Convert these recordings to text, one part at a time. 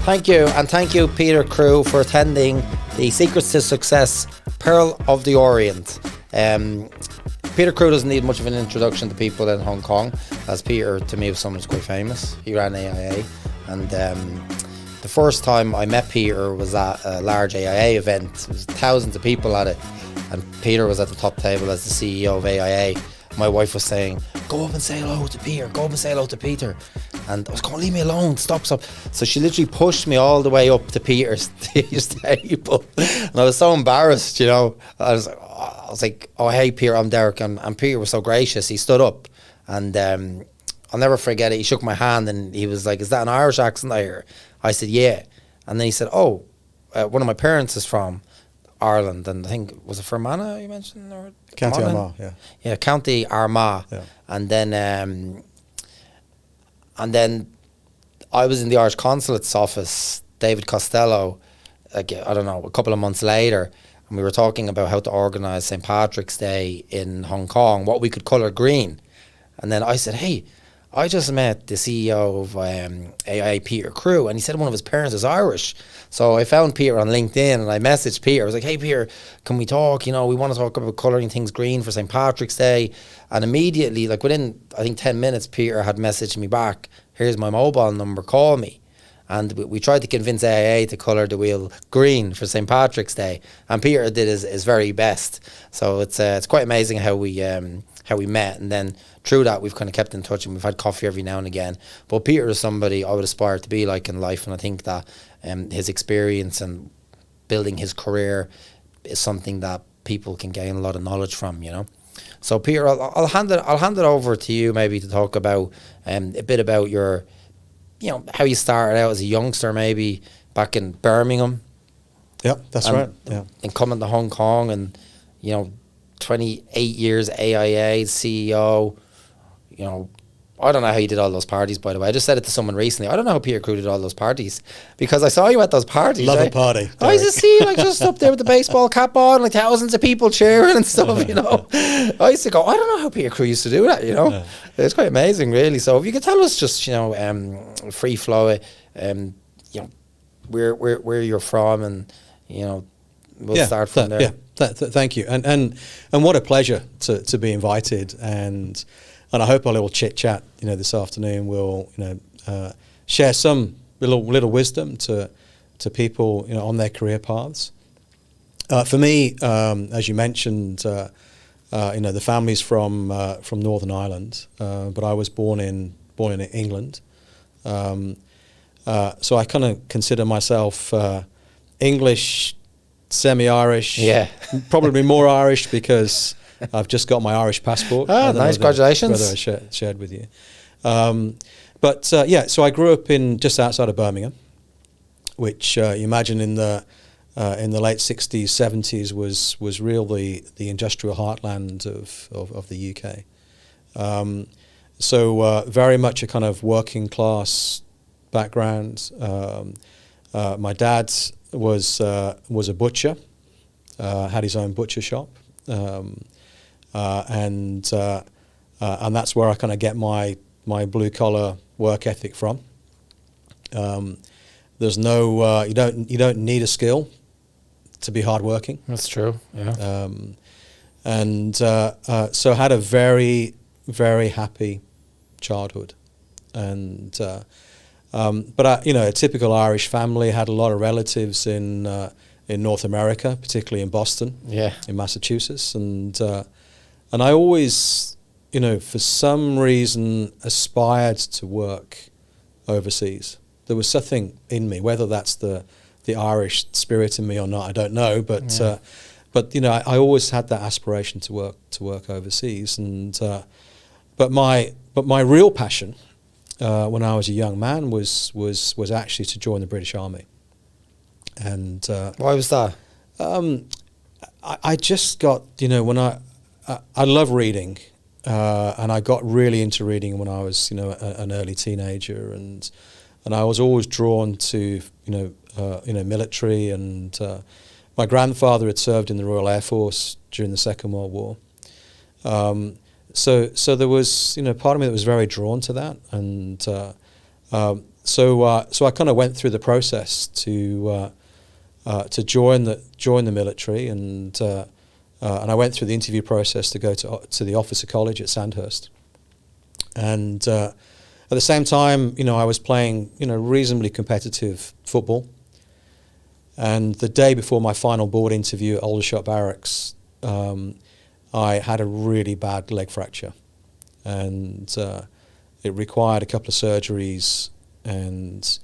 Thank you, and thank you, Peter Crewe, for attending the Secrets to Success Pearl of the Orient. Peter Crewe doesn't need much of an introduction to people in Hong Kong, as Peter, to me, was someone who's quite famous. He ran AIA, and the first time I met Peter was at a large AIA event. There was thousands of people at it, and Peter was at the top table as the CEO of AIA. My wife was saying, go up and say hello to Peter, go up and say hello to Peter. And I was going, leave me alone, stop. So she literally pushed me all the way up to Peter's table. And I was so embarrassed, you know. I was like, oh, hey, Peter, I'm Derek. And Peter was so gracious. He stood up, and I'll never forget it. He shook my hand and he was like, is that an Irish accent I hear? I said, yeah. And then he said, oh, one of my parents is from Ireland, and I think, was it Fermanagh you mentioned? Or County Armagh, yeah. Yeah, County Armagh. Yeah. And then I was in the Irish Consulate's office, David Costello, like, I don't know, a couple of months later, and we were talking about how to organise St. Patrick's Day in Hong Kong, what we could colour green. And then I said, hey, I just met the CEO of AIA, Peter Crewe, and he said one of his parents is Irish. So I found Peter on LinkedIn, and I messaged Peter. I was like, hey, Peter, can we talk? You know, we want to talk about colouring things green for St. Patrick's Day. And immediately, like within, I think, 10 minutes, Peter had messaged me back, here's my mobile number, call me. And we tried to convince AIA to colour the wheel green for St. Patrick's Day. And Peter did his very best. So it's quite amazing how we met. And then through that, we've kind of kept in touch, and we've had coffee every now and again. But Peter is somebody I would aspire to be like in life. And I think that his experience and building his career is something that people can gain a lot of knowledge from, you know. So Peter, I'll hand it over to you maybe to talk about a bit about your, you know, how you started out as a youngster, maybe back in Birmingham. Yep, that's right. Yeah, and coming to Hong Kong, and you know, 28 years AIA CEO. You know, I don't know how you did all those parties, by the way. I just said it to someone recently. I don't know how Peter Crewe did all those parties, because I saw you at those parties. Love a party, Derek. I used to see you like just up there with the baseball cap on, like thousands of people cheering and stuff, you know. I used to go, I don't know how Peter Crewe used to do that, you know. Yeah. It's quite amazing, really. So if you could tell us just, you know, free flow, you know, where you're from, and, you know, we'll start from there. Yeah, thank you. And what a pleasure to be invited, and I hope our little chit chat, you know, this afternoon will, you know, share some little wisdom to people, you know, on their career paths. For me, as you mentioned, you know, the family's from Northern Ireland, but I was born in England, so I kind of consider myself English, semi-Irish. Yeah, probably more Irish because I've just got my Irish passport. Oh, nice! Congratulations. Whether I shared with you. But yeah, so I grew up just outside of Birmingham, which you imagine in the late 60s, 70s was really the industrial heartland of the UK. So very much a kind of working class background. My dad was a butcher, had his own butcher shop. And that's where I kind of get my blue collar work ethic from. There's no you don't need a skill to be hardworking. That's true. Yeah. And so I had a very, very happy childhood, and but I, you know, a typical Irish family, had a lot of relatives in North America, particularly in Boston, in Massachusetts, and I always, you know, for some reason aspired to work overseas. There was something in me, whether that's the Irish spirit in me or not, I don't know, but you know, I always had that aspiration to work overseas, and but my real passion when I was a young man was actually to join the British Army. And why was that? I just got, you know, when I love reading, and I got really into reading when I was, you know, an early teenager, and I was always drawn to, you know, military, and my grandfather had served in the Royal Air Force during the Second World War. So there was, you know, part of me that was very drawn to that, and so I kind of went through the process to join the military, and I went through the interview process to go to the officer college at Sandhurst, and at the same time, I was playing reasonably competitive football. And the day before my final board interview at Aldershot Barracks, I had a really bad leg fracture, and it required a couple of surgeries. And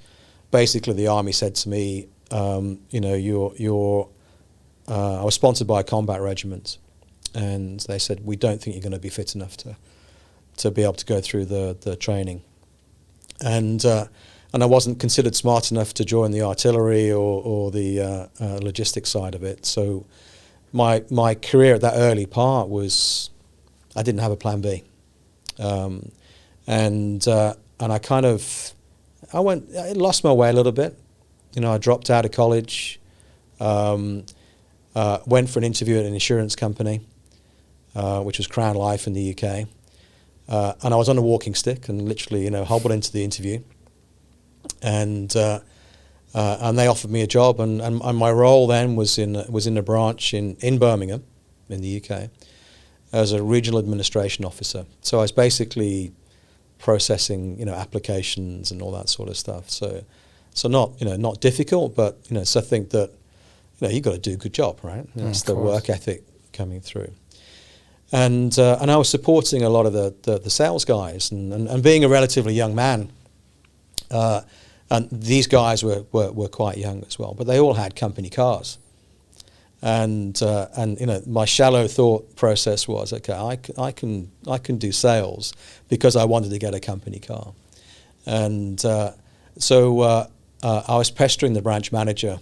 basically, the army said to me, I was sponsored by a combat regiment, and they said, we don't think you're going to be fit enough to be able to go through the training. And I wasn't considered smart enough to join the artillery or the logistics side of it. So my career at that early part was, I didn't have a plan B. And I lost my way a little bit. I dropped out of college, went for an interview at an insurance company, which was Crown Life in the UK. And I was on a walking stick and literally, hobbled into the interview. And they offered me a job, and my role then was in a branch in Birmingham, in the UK, as a regional administration officer. So I was basically processing, applications and all that sort of stuff. So not difficult, but so I think that you've got to do a good job, right? It's the work ethic coming through. And I was supporting a lot of the sales guys, and being a relatively young man. And these guys were quite young as well, but they all had company cars. And my shallow thought process was, okay, I can do sales because I wanted to get a company car. And so I was pestering the branch manager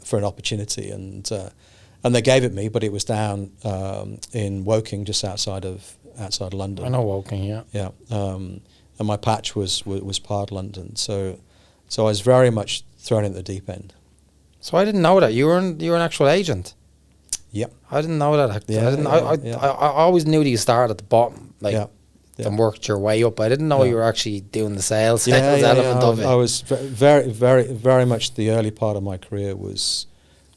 for an opportunity, and they gave it me, but it was down in Woking, just outside of London. I know Woking, yeah. Yeah. And my patch was part London, so I was very much thrown into the deep end. So I didn't know that you were an actual agent. Yep. I didn't know that. Yeah, I always knew that you started at the bottom, and worked your way up. I didn't know you were actually doing the sales element of it. I was very, very, very much the early part of my career was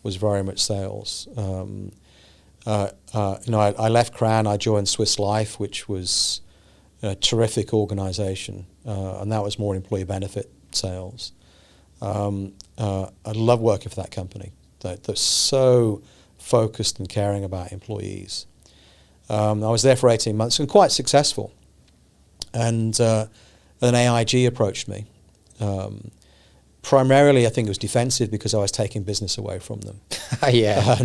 very much sales. I left Crown. I joined Swiss Life, which was a terrific organisation, and that was more employee benefit sales. I love working for that company. They're so focused and caring about employees. I was there for 18 months and quite successful. And then AIG approached me. Primarily, I think it was defensive because I was taking business away from them. Yeah.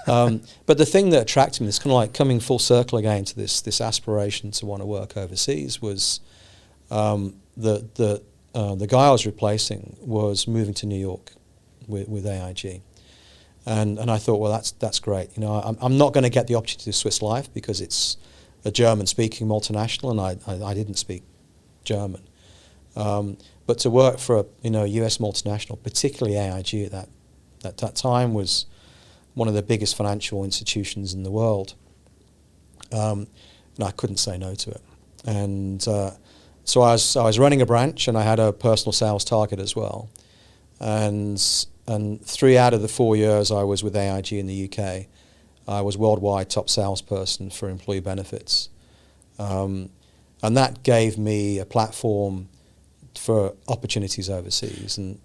But the thing that attracted me, it's kind of like coming full circle again to this aspiration to want to work overseas, was the guy I was replacing was moving to New York with AIG. And I thought, well, that's great. I'm not going to get the opportunity to Swiss Life because it's a German-speaking multinational, and I didn't speak German. But to work for a US multinational, particularly AIG at that time, was one of the biggest financial institutions in the world. And I couldn't say no to it. And so I was running a branch, and I had a personal sales target as well. And 3 out of the 4 years I was with AIG in the UK, I was worldwide top salesperson for employee benefits. And that gave me a platform for opportunities overseas. And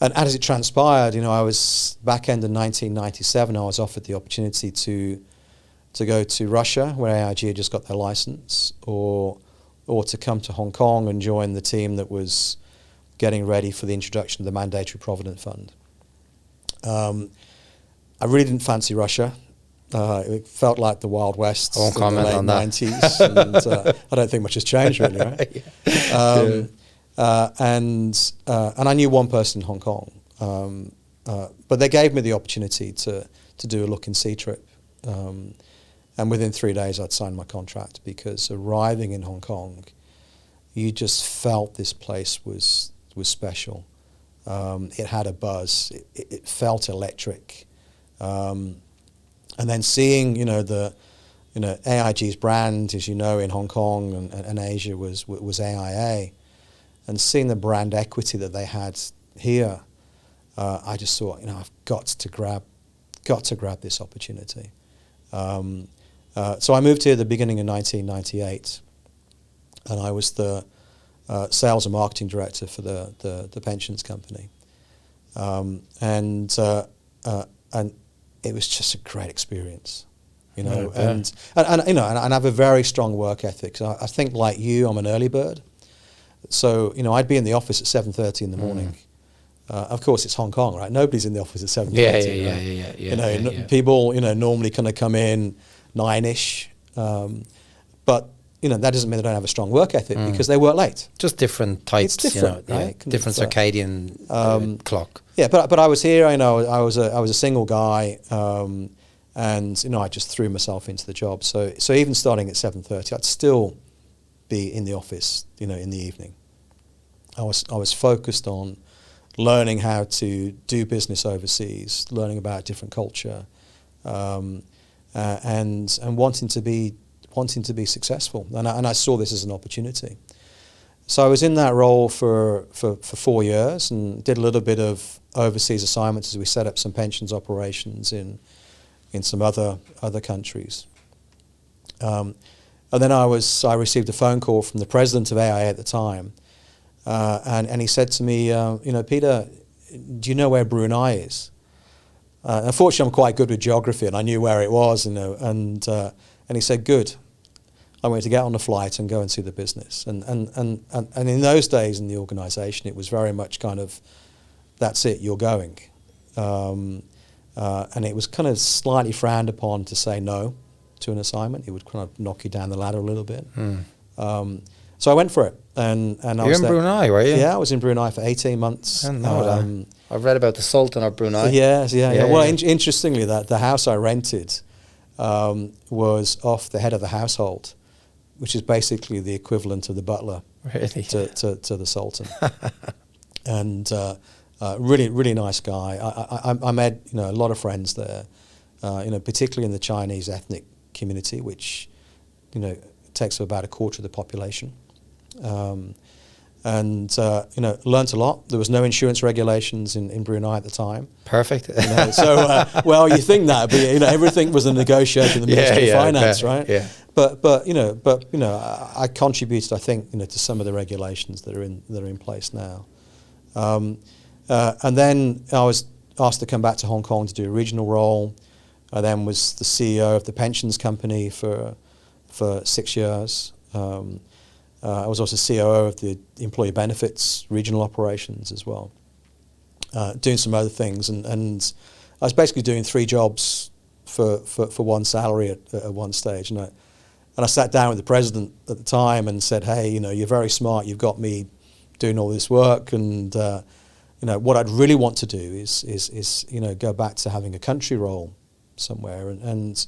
as it transpired, I was back end of 1997, I was offered the opportunity to go to Russia, where AIG had just got their license, or to come to Hong Kong and join the team that was getting ready for the introduction of the mandatory provident fund. I really didn't fancy Russia. It felt like the Wild West in the late 90s. And I don't think much has changed, really, right? And I knew one person in Hong Kong. But they gave me the opportunity to do a look-and-see trip. And within 3 days, I'd signed my contract, because arriving in Hong Kong, you just felt this place was special. It had a buzz. It felt electric. And then seeing, AIG's brand, as you know, in Hong Kong and Asia was AIA. and seeing the brand equity that they had here, I just thought, I've got to grab this opportunity. So I moved here at the beginning of 1998, and I was the sales and marketing director for the pensions company, and it was just a great experience, and I have a very strong work ethic. So I think, like you, I'm an early bird. So I'd be in the office at 7:30 in the morning. Of course, it's Hong Kong, right? Nobody's in the office at 7:30. Yeah. People normally kind of come in 9ish, but that doesn't mean they don't have a strong work ethic because they work late. Just different types, it's different, right? Different circadian clock. Yeah, but I was here. I was a single guy, and I just threw myself into the job. So even starting at 7:30, I'd still be in the office, in the evening. I was focused on learning how to do business overseas, learning about different culture, and wanting to be successful. And I saw this as an opportunity. So I was in that role for 4 years and did a little bit of overseas assignments as we set up some pensions operations in some other countries. And then I received a phone call from the president of AIA at the time, and he said to me, Peter, do you know where Brunei is? Unfortunately, I'm quite good with geography, and I knew where it was, and he said, good. I wanted to get on a flight and go and see the business. And in those days in the organisation, it was very much kind of, that's it, you're going. And it was kind of slightly frowned upon to say no to an assignment. It would kind of knock you down the ladder a little bit. So I went for it. And I was in Brunei, were you? Yeah, I was in Brunei for 18 months. I know that. I've read about the Sultan of Brunei. Yes, yeah. Well, interestingly, the house I rented was off the head of the household, which is basically the equivalent of the butler to the Sultan. And really, really nice guy. I made a lot of friends there, particularly in the Chinese ethnic community, which takes up about a quarter of the population. And learnt a lot. There was no insurance regulations in Brunei at the time. Perfect. So well, you think that, but everything was a negotiation with the Ministry of Finance, right? Yeah. But I contributed, I think, to some of the regulations that are in place now. And then I was asked to come back to Hong Kong to do a regional role. I then was the CEO of the pensions company for 6 years. I was also COO of the employee benefits regional operations as well, doing some other things. And I was basically doing 3 jobs for one salary at one stage. And I sat down with the president at the time and said, hey, you're very smart. You've got me doing all this work. And, what I'd really want to do is go back to having a country role somewhere. And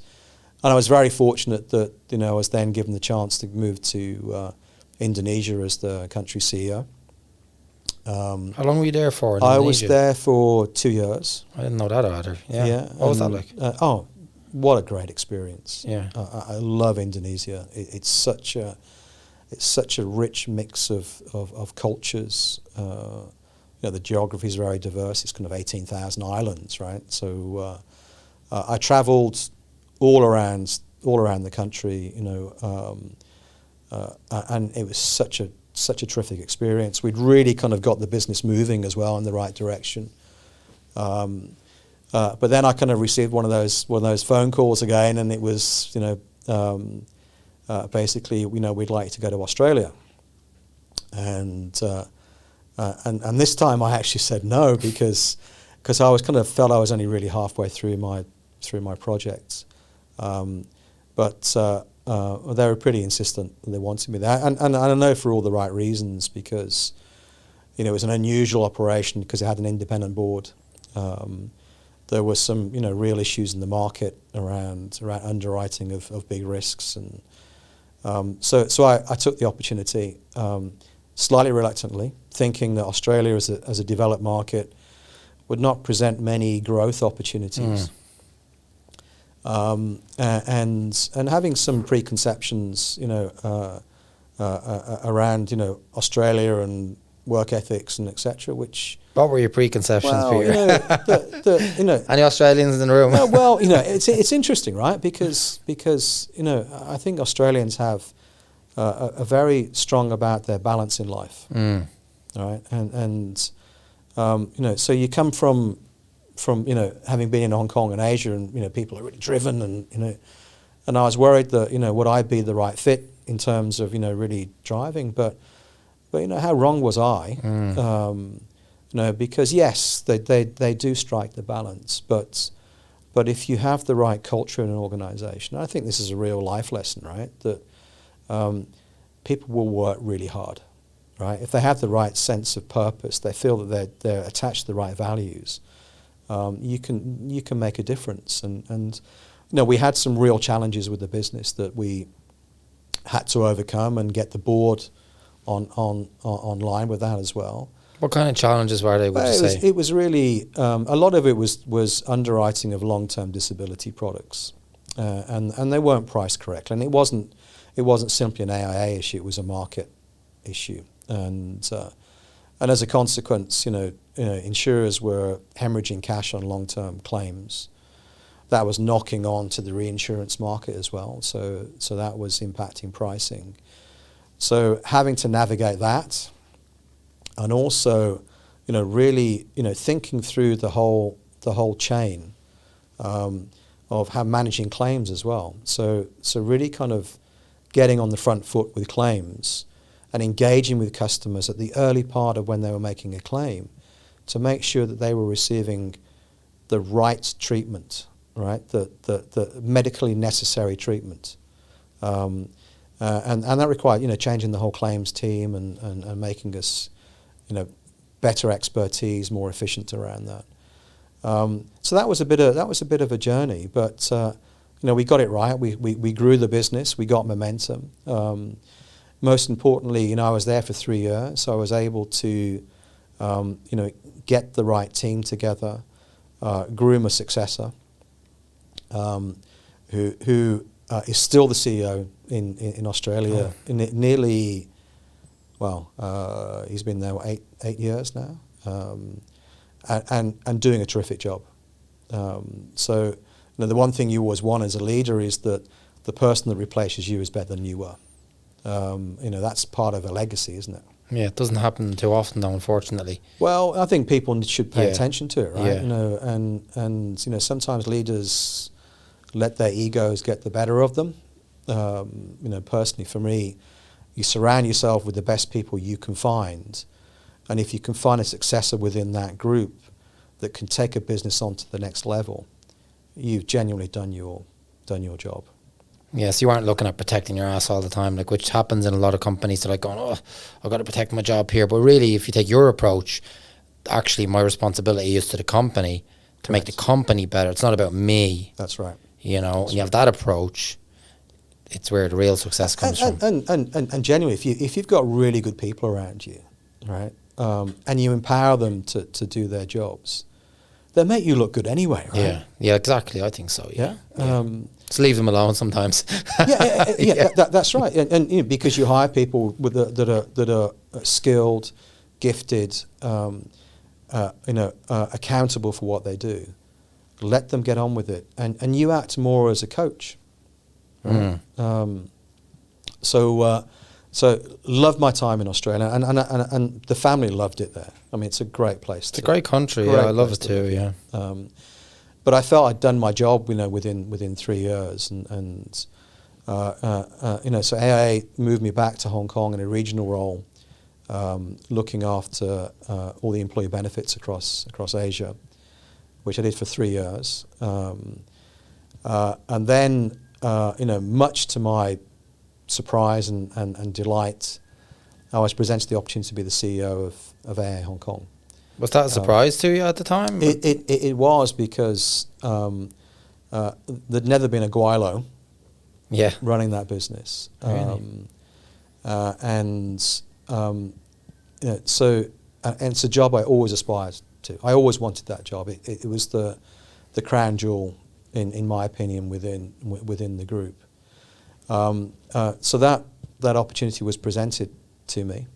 I was very fortunate that, I was then given the chance to move to Indonesia as the country CEO. How long were you there for? I was there for 2 years. I didn't know that either. Yeah. What was that like? What a great experience. Yeah. I love Indonesia. It's such a rich mix of cultures. The geography is very diverse. It's kind of 18,000 islands, right? So I travelled all around the country, and it was such a terrific experience. We'd really kind of got the business moving as well in the right direction. But then I kind of received one of those phone calls again, and it was basically we'd like to go to Australia, and this time I actually said no because I was kind of felt I was only really halfway through my projects, but they were pretty insistent that they wanted me there, and I know for all the right reasons, because it was an unusual operation because it had an independent board. There were some real issues in the market around underwriting of big risks, and so I took the opportunity slightly reluctantly, thinking that Australia as a developed market would not present many growth opportunities. And having some preconceptions, around Australia and work ethics and etc. Which, What were your preconceptions, well, Peter? Any Australians in the room? well, it's interesting, right? Because I think Australians have a very strong about their balance in life, right? And so you come from having been in Hong Kong and Asia, and people are really driven, and I was worried that would I be the right fit in terms of really driving, but how wrong was I? Because yes, they do strike the balance, but if you have the right culture in an organisation, I think this is a real life lesson, right? That people will work really hard, right? If they have the right sense of purpose, they feel that they're attached to the right values. You can make a difference, and we had some real challenges with the business that we had to overcome and get the board on line with that as well. What kind of challenges were they, would you say? It was really, a lot of it was underwriting of long-term disability products, and they weren't priced correctly, and it wasn't simply an AIA issue, it was a market issue, and as a consequence, insurers were hemorrhaging cash on long-term claims. That was knocking on to the reinsurance market as well, so that was impacting pricing. So having to navigate that, and also, really, thinking through the whole chain of how managing claims as well. So really kind of getting on the front foot with claims and engaging with customers at the early part of when they were making a claim to make sure that they were receiving the right treatment, right? The medically necessary treatment. And that required, changing the whole claims team and making us, better expertise, more efficient around that. So that was a bit of a journey, but we got it right. We grew the business. We got momentum. Most importantly, I was there for 3 years, so I was able to, get the right team together, groom a successor, who is still the CEO in Australia. Nearly, he's been there 8 years now, and doing a terrific job. So the one thing you always want as a leader is that the person that replaces you is better than you were. That's part of a legacy, isn't it? Yeah, it doesn't happen too often, though, unfortunately. Well, I think people should pay attention to it, right? Yeah. And sometimes leaders let their egos get the better of them. Personally, for me, you surround yourself with the best people you can find, and if you can find a successor within that group that can take a business on to the next level, you've genuinely done your job. Yes, you aren't looking at protecting your ass all the time, which happens in a lot of companies. They're like going, "Oh, I've got to protect my job here." But really, if you take your approach, actually, my responsibility is to the company to make the company better. It's not about me. That's right. And you have that approach, it's where the real success comes from. And genuinely, if you've got really good people around you, right, and you empower them to do their jobs, they make you look good anyway, right? Yeah, exactly. I think so. Yeah. Just leave them alone sometimes. That's right. And because you hire people that are skilled, gifted, accountable for what they do. Let them get on with it, and you act more as a coach. Right? So loved my time in Australia, and the family loved it there. I mean, it's a great place. It's a great country. I love it too. Yeah. But I felt I'd done my job, within 3 years, and so AIA moved me back to Hong Kong in a regional role, looking after all the employee benefits across Asia, which I did for 3 years, and then much to my surprise and delight, I was presented the opportunity to be the CEO of AIA Hong Kong. Was that a surprise to you at the time? It was, because there'd never been a Guilo running that business. Really? So it's a job I always aspired to. I always wanted that job. It was the crown jewel, in my opinion, within the group. So that opportunity was presented to me,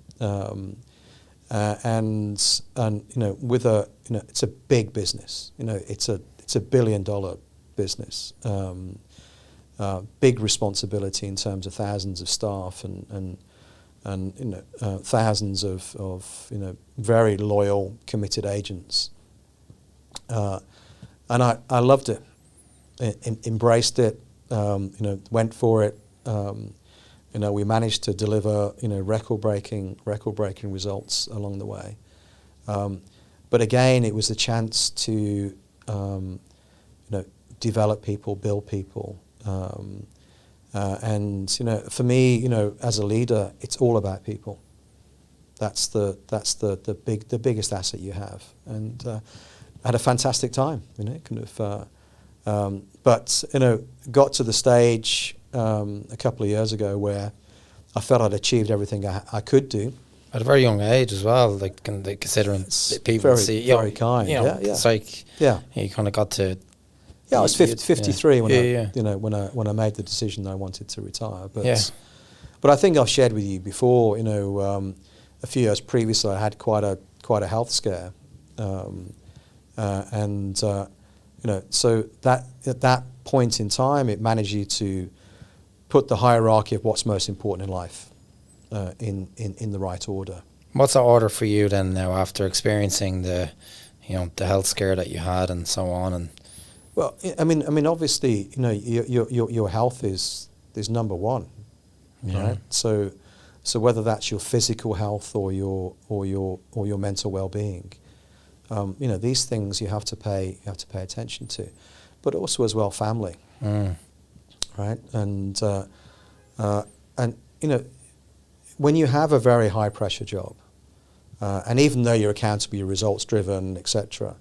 and with it's a big business. It's a $1 billion business. Big responsibility in terms of thousands of staff and thousands of very loyal, committed agents. And I loved it, embraced it, went for it. We managed to deliver record-breaking results along the way. But again, it was a chance to develop people, build people. And for me, as a leader, it's all about people. That's the biggest asset you have. And I had a fantastic time. But got to the stage a couple of years ago where I felt I'd achieved everything I could do. At a very young age as well, like considering It's people very, see, very kind. Yeah. It's like you kind of got to. Yeah, I was 53 when I made the decision that I wanted to retire. But I think I've shared with you before. A few years previously, I had quite a health scare, so that at that point in time, it managed you to put the hierarchy of what's most important in life in the right order. What's the order for you then now after experiencing the health scare that you had and so on? And well, I mean, obviously, your health is number one, right? So whether that's your physical health or your mental well-being, these things you have to pay attention to, but also as well family, right? And when you have a very high pressure job, and even though you're accountable, you're results driven, etc.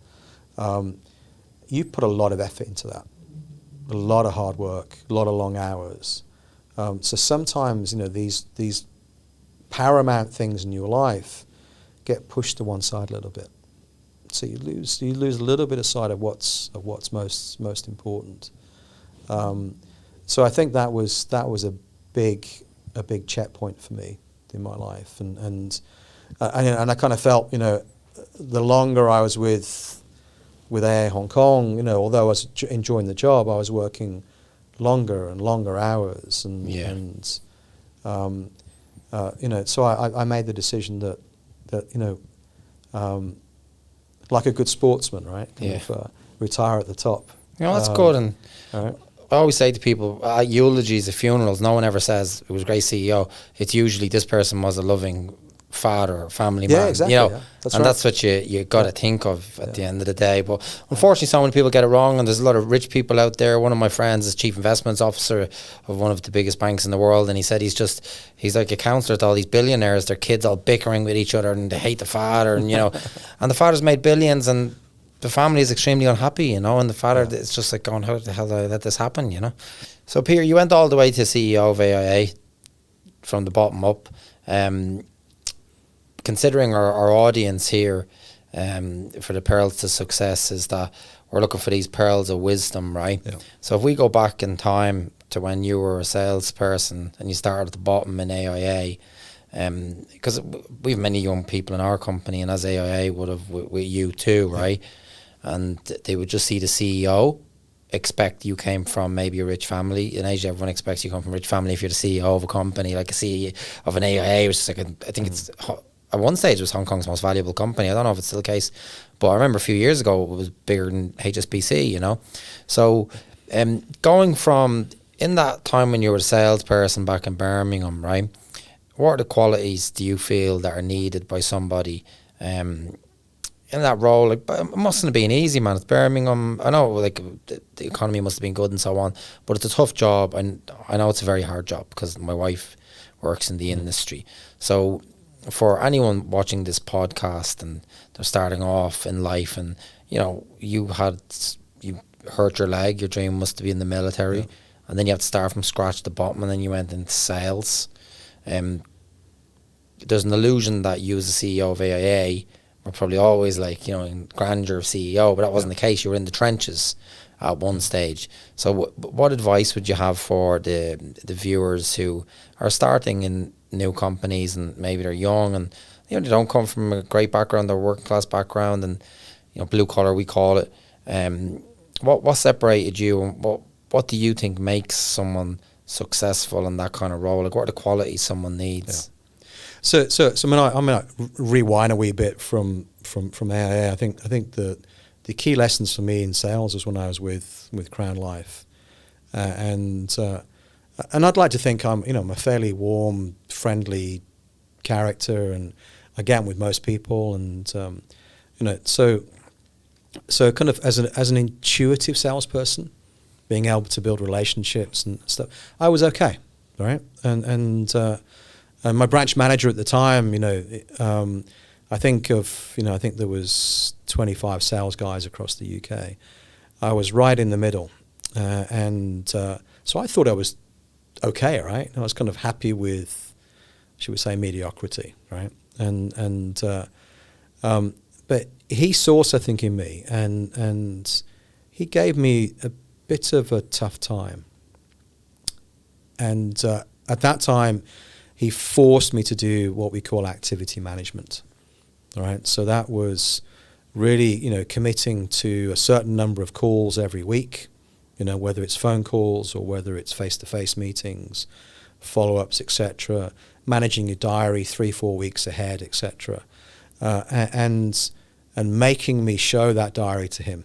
You put a lot of effort into that, a lot of hard work, a lot of long hours. So sometimes, these paramount things in your life get pushed to one side a little bit. So you lose a little bit of sight of what's most important. So I think that was a big checkpoint for me in my life, and I kind of felt, the longer I was with AIA Hong Kong, although I was enjoying the job, I was working longer and longer hours, so I made the decision that like a good sportsman, right? Retire at the top. That's good. And right. I always say to people, at eulogies at funerals, no one ever says it was a great CEO. It's usually this person was a loving father or family man. Exactly. That's right. That's what you got to think of at the end of the day. But unfortunately, so many people get it wrong, and there's a lot of rich people out there. One of my friends is chief investments officer of one of the biggest banks in the world, and he said he's like a counsellor to all these billionaires. Their kids all bickering with each other, and they hate the father, and and the father's made billions, and the family is extremely unhappy, and the father it's just like going, how the hell did I let this happen, So Peter, you went all the way to CEO of AIA from the bottom up. Considering our audience here for the pearls to success is that we're looking for these pearls of wisdom, right? Yeah. So if we go back in time to when you were a salesperson and you started at the bottom in AIA, because we have many young people in our company, and as AIA would have with you too, right? And they would just see the CEO, expect you came from maybe a rich family. In Asia, everyone expects you come from a rich family if you're the CEO of a company, like a CEO of an AIA, which is like I think it's... At one stage, it was Hong Kong's most valuable company. I don't know if it's still the case, but I remember a few years ago, it was bigger than HSBC, So going from, in that time when you were a salesperson back in Birmingham, right, what are the qualities do you feel that are needed by somebody in that role? Like, it mustn't have been easy, man. It's Birmingham. I know, like, the economy must have been good and so on, but it's a tough job, and I know it's a very hard job because my wife works in the industry. So for anyone watching this podcast and they're starting off in life, and you hurt your leg, your dream was to be in the military, and then you have to start from scratch at the bottom, and then you went into sales. There's an illusion that you as the CEO of AIA were probably always like, in grandeur of CEO, but that wasn't the case. You were in the trenches at one stage. So what advice would you have for the viewers who are starting in new companies, and maybe they're young, and you know, they don't come from a great background or working class background, and you know, blue collar we call it. What separated you, and what do you think makes someone successful in that kind of role? Like, what are the qualities someone needs? Yeah. So I mean, I rewind a wee bit from AIA. I think the key lessons for me in sales was when I was with Crown Life, and I'd like to think I'm a fairly warm, friendly character, and I get on with most people, and so kind of as an intuitive salesperson, being able to build relationships and stuff, I was okay, right? And my branch manager at the time, I think there was 25 sales guys across the UK. I was right in the middle, and so I thought I was okay, right? I was kind of happy with, should we say, mediocrity, right? But he saw something in me, and he gave me a bit of a tough time. And at that time, he forced me to do what we call activity management. All right, so that was really, committing to a certain number of calls every week, whether it's phone calls or whether it's face-to-face meetings, follow-ups, etc., managing your diary 3-4 weeks ahead, etc., and making me show that diary to him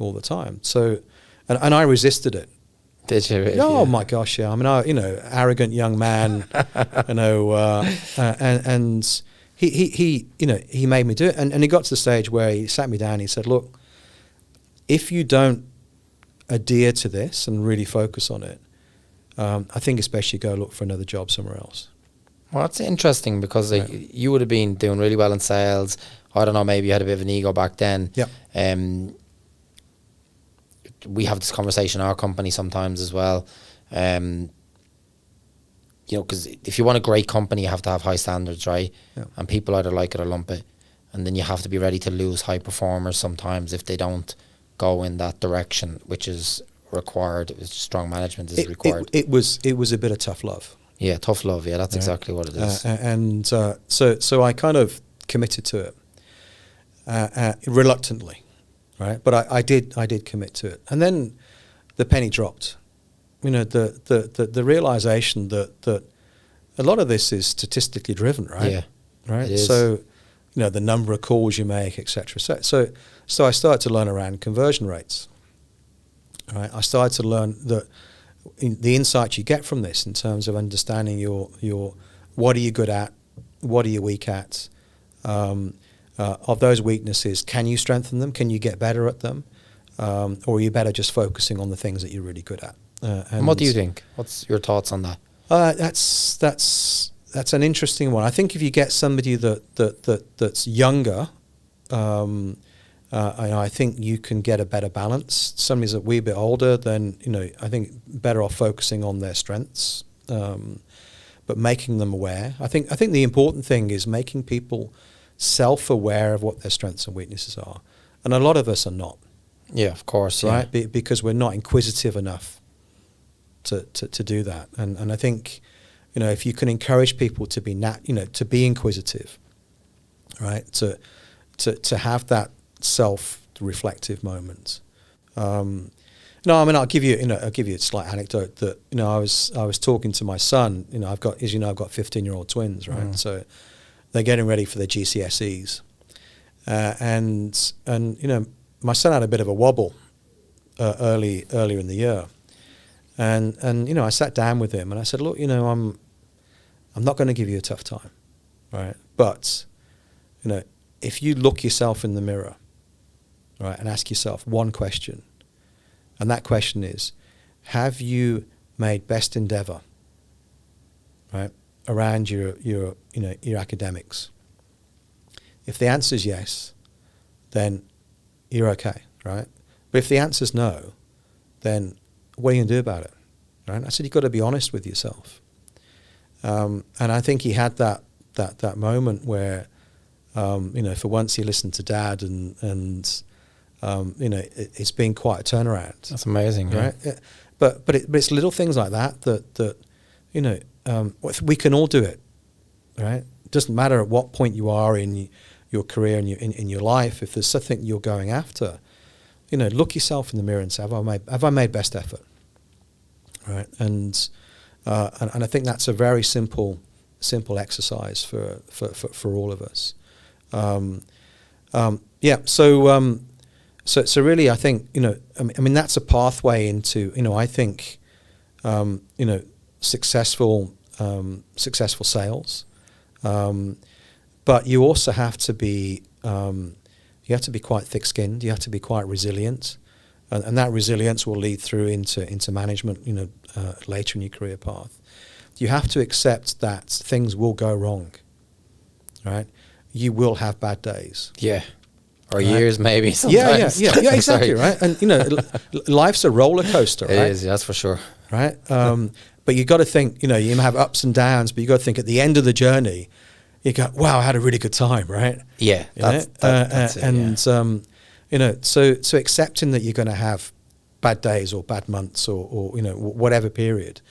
all the time. So, and I resisted it. Did you? Really? Oh my gosh, yeah. I mean, arrogant young man, and he made me do it, and he got to the stage where he sat me down and he said, look, if you don't adhere to this and really focus on it, I think it's best you go look for another job somewhere else. Well, that's interesting because you would have been doing really well in sales. I don't know, maybe you had a bit of an ego back then. Yeah. We have this conversation in our company sometimes as well. Because if you want a great company, you have to have high standards, right? Yeah. And people either like it or lump it. And then you have to be ready to lose high performers sometimes if they don't go in that direction, which is required. Strong management is required. It was a bit of tough love. Yeah, tough love. Yeah, that's exactly what it is. So I kind of committed to it reluctantly, right? But I did commit to it, and then the penny dropped. The realization that a lot of this is statistically driven, right? Yeah, right. It is. So the number of calls you make, etc. So I started to learn around conversion rates. Right. I started to learn that the insights you get from this in terms of understanding your what are you good at, what are you weak at, of those weaknesses, can you strengthen them, can you get better at them, or are you better just focusing on the things that you're really good at? And what do you think? What's your thoughts on that? That's an interesting one. I think if you get somebody that's younger, I think you can get a better balance. Somebody's a wee bit older, then I think better off focusing on their strengths, but making them aware. I think the important thing is making people self-aware of what their strengths and weaknesses are, and a lot of us are not. Yeah, of course, right? Yeah. Because we're not inquisitive enough to do that, and I think if you can encourage people to be to be inquisitive, right? To have that self-reflective moment. I'll give you a slight anecdote that I was talking to my son. I've got 15-year-old twins, right? So they're getting ready for their GCSEs, and my son had a bit of a wobble earlier in the year, and I sat down with him and I said, look, I'm not going to give you a tough time, right? But if you look yourself in the mirror, right, and ask yourself one question, and that question is, have you made best endeavor, right, around your academics? If the answer is yes, then you're okay, right? But if the answer is no, then what are you going to do about it, right? I said, you've got to be honest with yourself. And I think he had that moment where, for once he listened to Dad, and it's been quite a turnaround. That's amazing, right? Yeah. But it's little things like that we can all do it, right? doesn't matter at what point you are in your career and in your life, if there's something you're going after, look yourself in the mirror and say, have I made best effort? Right, and I think that's a very simple exercise for all of us. So really, I think I mean that's a pathway into I think successful sales, but you also have to be quite thick-skinned. You have to be quite resilient, and that resilience will lead through into management. Later in your career path, you have to accept that things will go wrong. Right, you will have bad days. Yeah. Or right? Years, maybe. Sometimes. Yeah, exactly. Right, and life's a roller coaster. Right? It is, that's for sure. Right, but you got to think. You have ups and downs, but you got to think at the end of the journey, you go, "Wow, I had a really good time." Right? Yeah, that's it. And so accepting that you're going to have bad days or bad months or whatever period,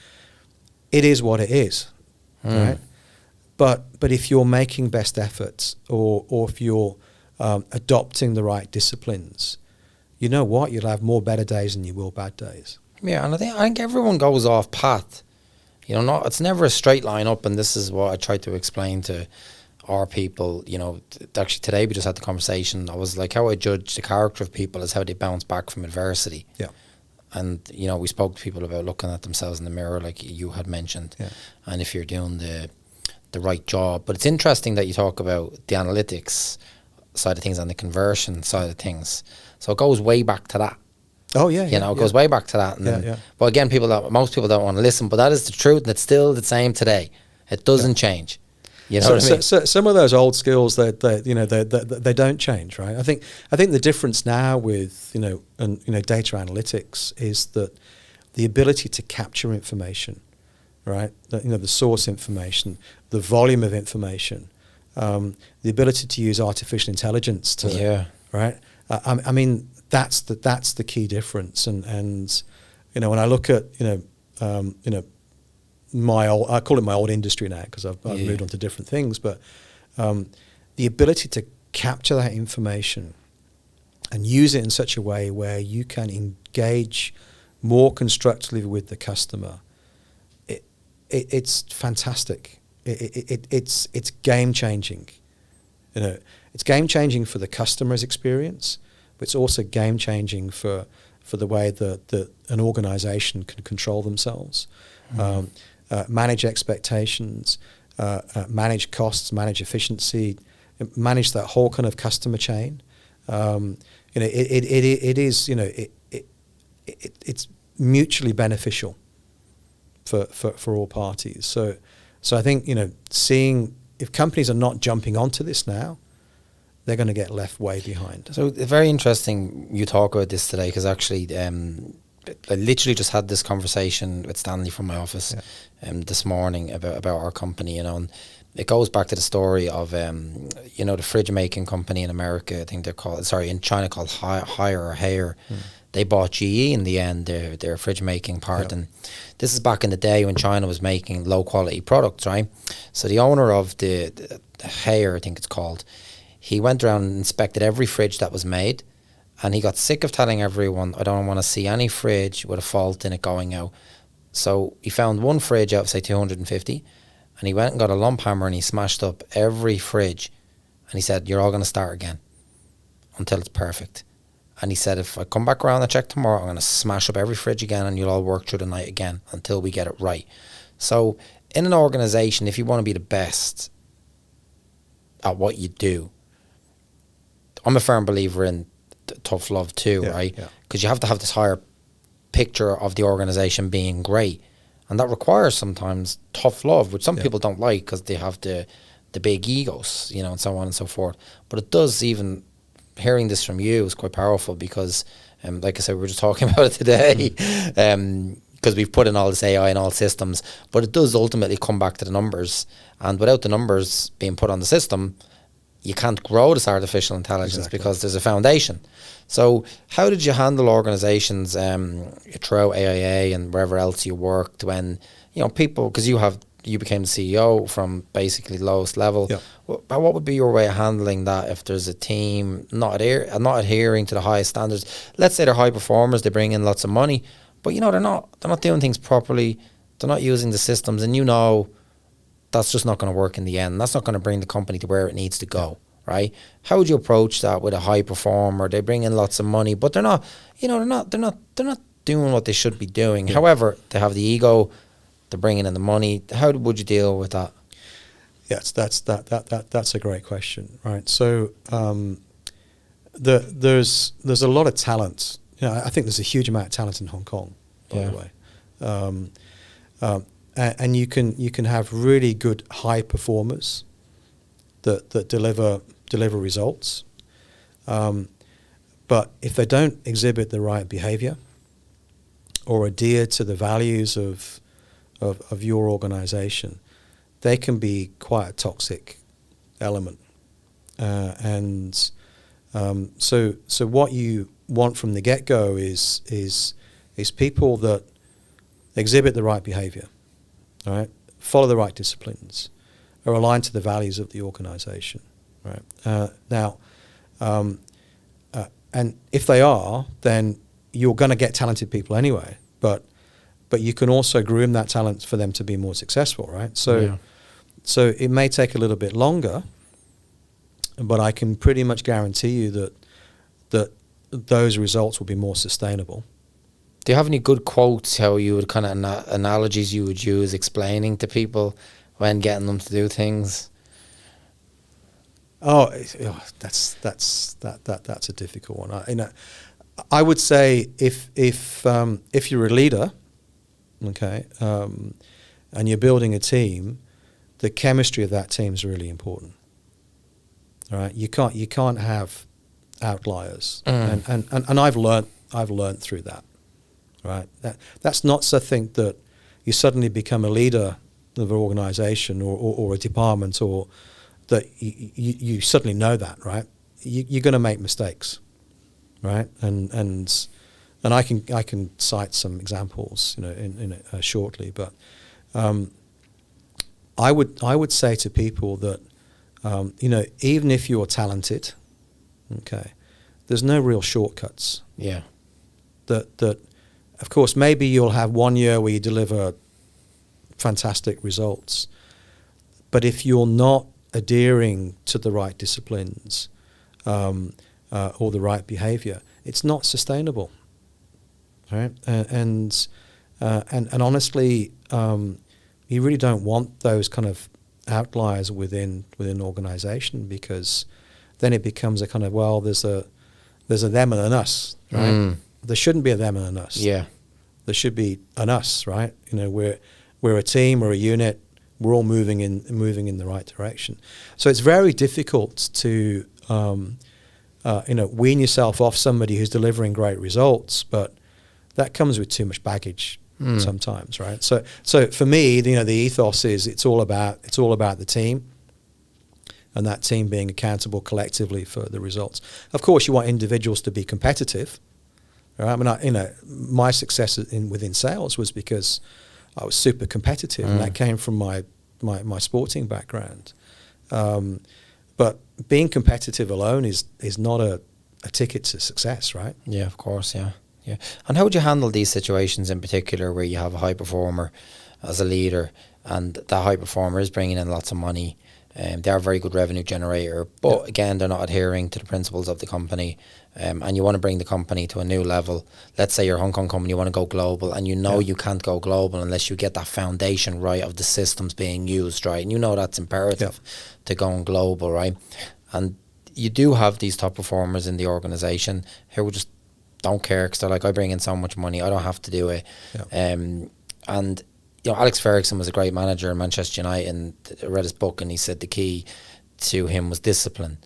it is what it is. Right, but if you're making best efforts or if you're adopting the right disciplines, you know what? You'll have more better days than you will bad days. Yeah, and I think everyone goes off path. It's never a straight line up, and this is what I try to explain to our people. Actually today we just had the conversation. I was like, how I judge the character of people is how they bounce back from adversity. Yeah. And we spoke to people about looking at themselves in the mirror, like you had mentioned, and if you're doing the right job. But it's interesting that you talk about the analytics side of things and the conversion side of things. So it goes way back to that. Oh yeah, it goes way back to that. And but again, most people don't want to listen. But that is the truth, and it's still the same today. It doesn't change. You know what I mean? So some of those old skills they don't change, right? I think the difference now with data analytics is that the ability to capture information, right? The source information, the volume of information. The ability to use artificial intelligence right? I mean that's the key difference, and when I look at I call it my old industry now because I've moved on to different things, but the ability to capture that information and use it in such a way where you can engage more constructively with the customer, it's fantastic. It's game changing. It's game changing for the customer's experience, but it's also game changing for the way that an organization can control themselves, manage expectations, manage costs, manage efficiency, manage that whole kind of customer chain. It's mutually beneficial for all parties. So I think, seeing if companies are not jumping onto this now, they're going to get left way behind. So it's very interesting you talk about this today, because actually I literally just had this conversation with Stanley from my office this morning about our company, and it goes back to the story of the fridge making company in America. I think they're called, in China called Haier. They bought GE in the end, their fridge making part. And this is back in the day when China was making low quality products, right? So the owner of the Haier, I think it's called, he went around and inspected every fridge that was made, and he got sick of telling everyone, I don't want to see any fridge with a fault in it going out. So he found one fridge out of, say, 250, and he went and got a lump hammer and he smashed up every fridge. And he said, you're all going to start again until it's perfect. And he said, if I come back around and check tomorrow, I'm going to smash up every fridge again, and you'll all work through the night again until we get it right. So in an organization, if you want to be the best at what you do, I'm a firm believer in tough love too, right? Because you have to have this higher picture of the organization being great. And that requires sometimes tough love, which some people don't like because they have the big egos, and so on and so forth. But it does, even hearing this from you is quite powerful because, like I said, we were just talking about it today, because we've put in all this AI and all systems, but it does ultimately come back to the numbers. And without the numbers being put on the system, you can't grow this artificial intelligence because there's a foundation. So how did you handle organizations throughout AIA and wherever else you worked when, people, because you have you became the CEO from basically lowest level. Yeah. What would be your way of handling that if there's a team not adhering to the highest standards? Let's say they're high performers, they bring in lots of money, but they're not doing things properly. They're not using the systems, and that's just not going to work in the end. That's not going to bring the company to where it needs to go, right? How would you approach that with a high performer? They bring in lots of money, but they're not doing what they should be doing. Yeah. However, they have the ego. They're bringing in the money. How would you deal with that? Yes, that's a great question, right? So there's a lot of talent. I think there's a huge amount of talent in Hong Kong, by the way, and you can have really good high performers that deliver results, but if they don't exhibit the right behaviour or adhere to the values of your organisation, they can be quite a toxic element. So what you want from the get-go is people that exhibit the right behaviour, all right, follow the right disciplines, are aligned to the values of the organisation, right? And if they are, then you're going to get talented people anyway, but you can also groom that talent for them to be more successful, right? So it may take a little bit longer, but I can pretty much guarantee you that those results will be more sustainable. Do you have any good quotes, how you would kind of analogies you would use explaining to people when getting them to do things? That's a difficult one. I would say if you're a leader, okay, and you're building a team, the chemistry of that team is really important. All right, you can't have outliers, and I've learned through that. Right, that's not something that you suddenly become a leader of an organisation or a department, or that you suddenly know that, right? You're going to make mistakes, right? And I can cite some examples, shortly, but I would say to people that even if you're talented, okay, there's no real shortcuts. Yeah. That of course maybe you'll have 1 year where you deliver fantastic results, but if you're not adhering to the right disciplines or the right behaviour, it's not sustainable, right? And honestly, you really don't want those kind of outliers within an organisation, because then it becomes a kind of, well, there's a them and an us, right? There shouldn't be a them and an us. Yeah, there should be an us, right? We're a team, we're a unit. We're all moving in the right direction. So it's very difficult to wean yourself off somebody who's delivering great results, but that comes with too much baggage sometimes, right? So for me, the ethos is it's all about the team, and that team being accountable collectively for the results. Of course, you want individuals to be competitive. Right? I mean, my success within sales was because I was super competitive, and that came from my sporting background. But being competitive alone is not a ticket to success, right? Yeah, of course, yeah. And how would you handle these situations in particular where you have a high performer as a leader, and that high performer is bringing in lots of money, they're a very good revenue generator, but again, they're not adhering to the principles of the company, and you want to bring the company to a new level. Let's say you're a Hong Kong company, you want to go global, and you can't go global unless you get that foundation right of the systems being used, right? And that's imperative to going global, right? And you do have these top performers in the organisation who just don't care, because they're like, I bring in so much money, I don't have to do it. And Alex Ferguson was a great manager in Manchester United, and I read his book, and he said the key to him was discipline,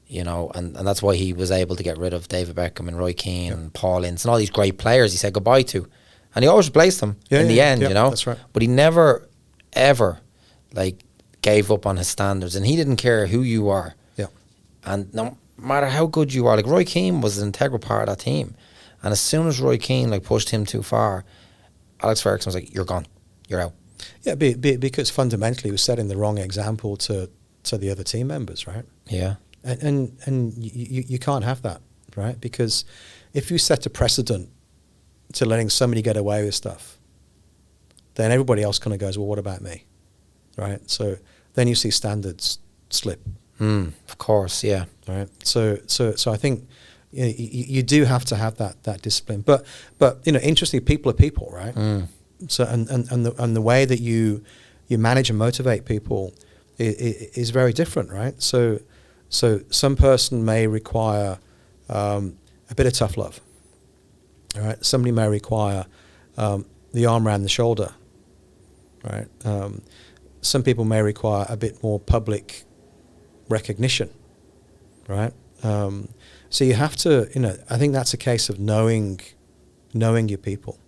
and that's why he was able to get rid of David Beckham and Roy Keane and Paul Ince and all these great players he said goodbye to, and he always replaced them in the end, that's right. But he never ever gave up on his standards, and he didn't care who you are, and no matter how good you are. Like Roy Keane was an integral part of that team, and as soon as Roy Keane pushed him too far, Alex Ferguson was like, you're gone, you're out. Yeah, because fundamentally we're setting the wrong example to the other team members, right? Yeah. And you can't have that, right? Because if you set a precedent to letting somebody get away with stuff, then everybody else kind of goes, well, what about me, right? So then you see standards slip. Of course, yeah. Right. So I think you do have to have that discipline. But interestingly, people are people, right? So and the way that you manage and motivate people is very different, right? So some person may require a bit of tough love. All right. Somebody may require the arm around the shoulder. Right. Some people may require a bit more public recognition. Right. So you have to, I think that's a case of knowing your people,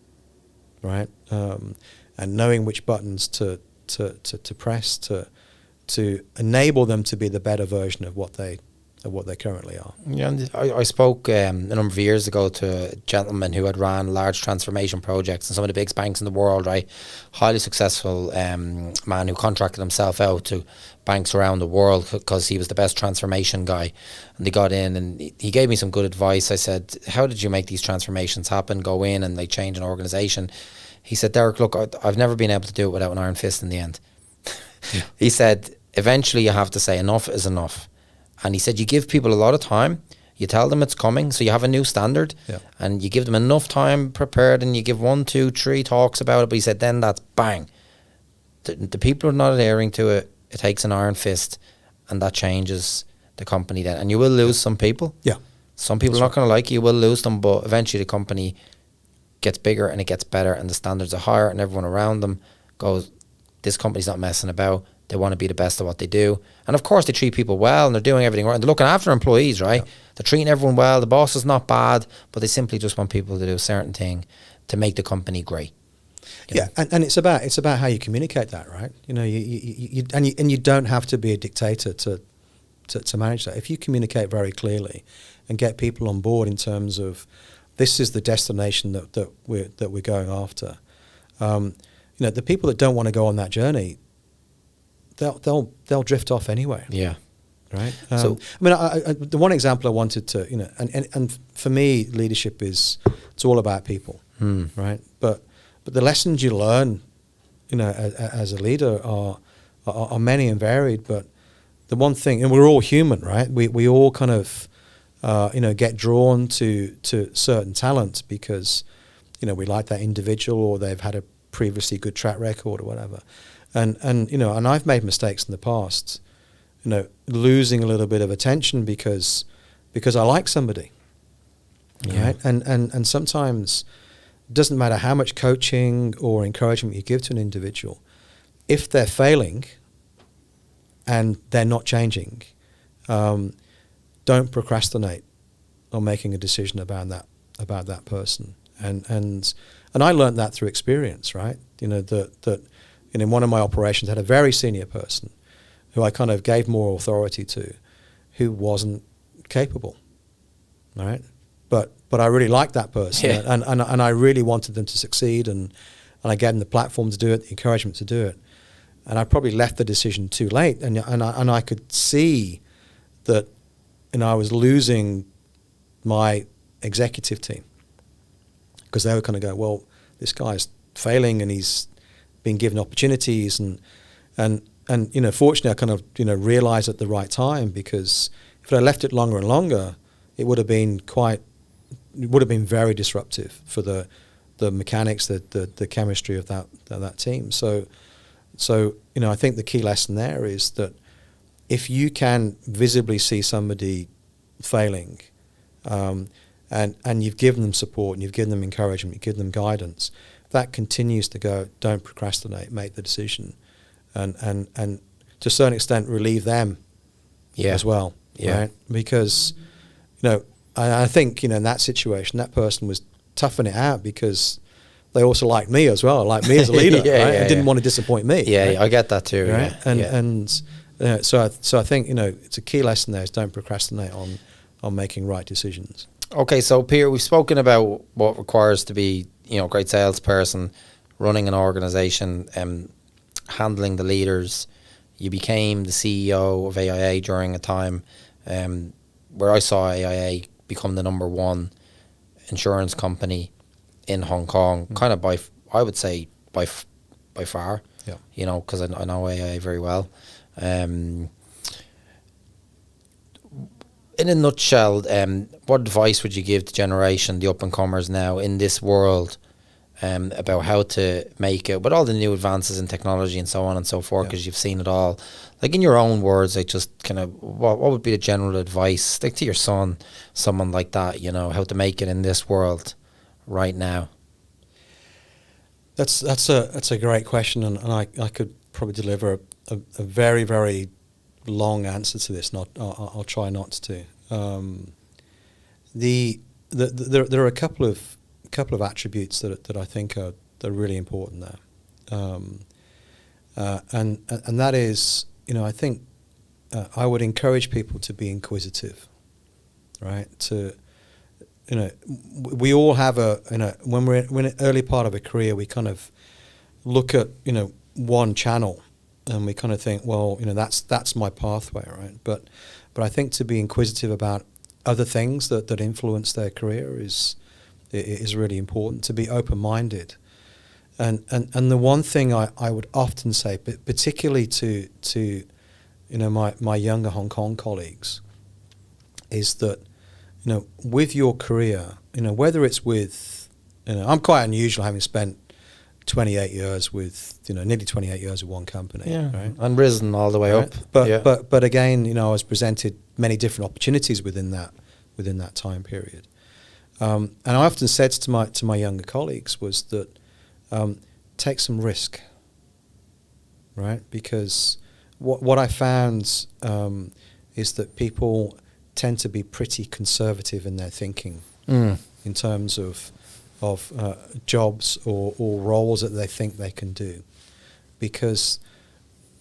right? And knowing which buttons to press to enable them to be the better version of what they currently are. Yeah, and I spoke a number of years ago to a gentleman who had ran large transformation projects in some of the biggest banks in the world, right? Highly successful man who contracted himself out to banks around the world because he was the best transformation guy. And they got in and he gave me some good advice. I said, how did you make these transformations happen, go in and like change an organisation? He said, Derek, look, I've never been able to do it without an iron fist in the end. Yeah. He said, eventually you have to say enough is enough. And he said, you give people a lot of time, you tell them it's coming, so you have a new standard, and you give them enough time prepared, and you give 1, 2, 3 talks about it. But he said, then that's bang. The people are not adhering to it. It takes an iron fist, and that changes the company then. And you will lose some people. Yeah. Some people are not going to like you, you will lose them, but eventually the company gets bigger and it gets better, and the standards are higher, and everyone around them goes, this company's not messing about. They want to be the best at what they do. And of course they treat people well and they're doing everything right. And they're looking after employees, right? Yeah. They're treating everyone well. The boss is not bad, but they simply just want people to do a certain thing to make the company great. Yeah, and it's about how you communicate that, right? You don't have to be a dictator to manage that. If you communicate very clearly and get people on board in terms of this is the destination that we're going after, the people that don't want to go on that journey, they'll drift off anyway. Yeah. Right. So the one example I wanted to, and for me, leadership it's all about people. Right. But the lessons you learn, as a leader are many and varied. But the one thing, and we're all human, right? We all kind of, get drawn to certain talents because, we like that individual or they've had a previously good track record or whatever. And I've made mistakes in the past, losing a little bit of attention because I like somebody, right? And sometimes it doesn't matter how much coaching or encouragement you give to an individual, if they're failing and they're not changing, don't procrastinate on making a decision about that person. And I learned that through experience, right? That in one of my operations, I had a very senior person who I kind of gave more authority to, who wasn't capable, right? But I really liked that person, and I really wanted them to succeed, and I gave them the platform to do it, the encouragement to do it, and I probably left the decision too late, and I could see that, I was losing my executive team because they were kind of going, well, this guy's failing and he's been given opportunities and fortunately I kind of realized at the right time, because if I left it longer and longer, it would have been very disruptive for the mechanics, the chemistry of that team. So I think the key lesson there is that if you can visibly see somebody failing, and you've given them support and you've given them encouragement, you've given them guidance, that continues to go, don't procrastinate, make the decision, and to a certain extent relieve them as well, right? Because, I think, in that situation, that person was toughing it out because they also liked me as well, like me as a leader, right? And didn't want to disappoint me. Yeah, right? I get that too. Right? So I think, it's a key lesson there is don't procrastinate on making right decisions. Okay, so Peter, we've spoken about what requires to be, great salesperson, running an organisation. handling the leaders. You became the CEO of AIA during a time where I saw AIA become the number one insurance company in Hong Kong, kind of I would say by far. Yeah. You know, because I know AIA very well. In a nutshell, what advice would you give to generation, the up and comers now in this world, about how to make it with all the new advances in technology and so on and so forth? Because you've seen it all. Like, in your own words, like, just kind of what would be the general advice, like, to your son, someone like that? You know, how to make it in this world right now. That's a great question, and I could probably deliver a very, very long answer to this. I'll try not to. There are a couple of attributes that I think are really important there, and that is, you know, I think I would encourage people to be inquisitive, right? You know, we all have when we're in an early part of a career, we kind of look at, you know, one channel, and we kind of think, well, you know, that's my pathway, right? But I think to be inquisitive about other things that influence their career is really important. To be open-minded, and the one thing I would often say, but particularly to you know, my younger Hong Kong colleagues, is that, you know, with your career, you know, whether it's with, you know, I'm quite unusual, having spent 28 years with, you know, nearly 28 years with one company, right? And risen all the way up. But again, you know, I was presented many different opportunities within that time period. And I often said to my younger colleagues was that take some risk, right? Because what I found is that people tend to be pretty conservative in their thinking in terms of jobs or roles that they think they can do, because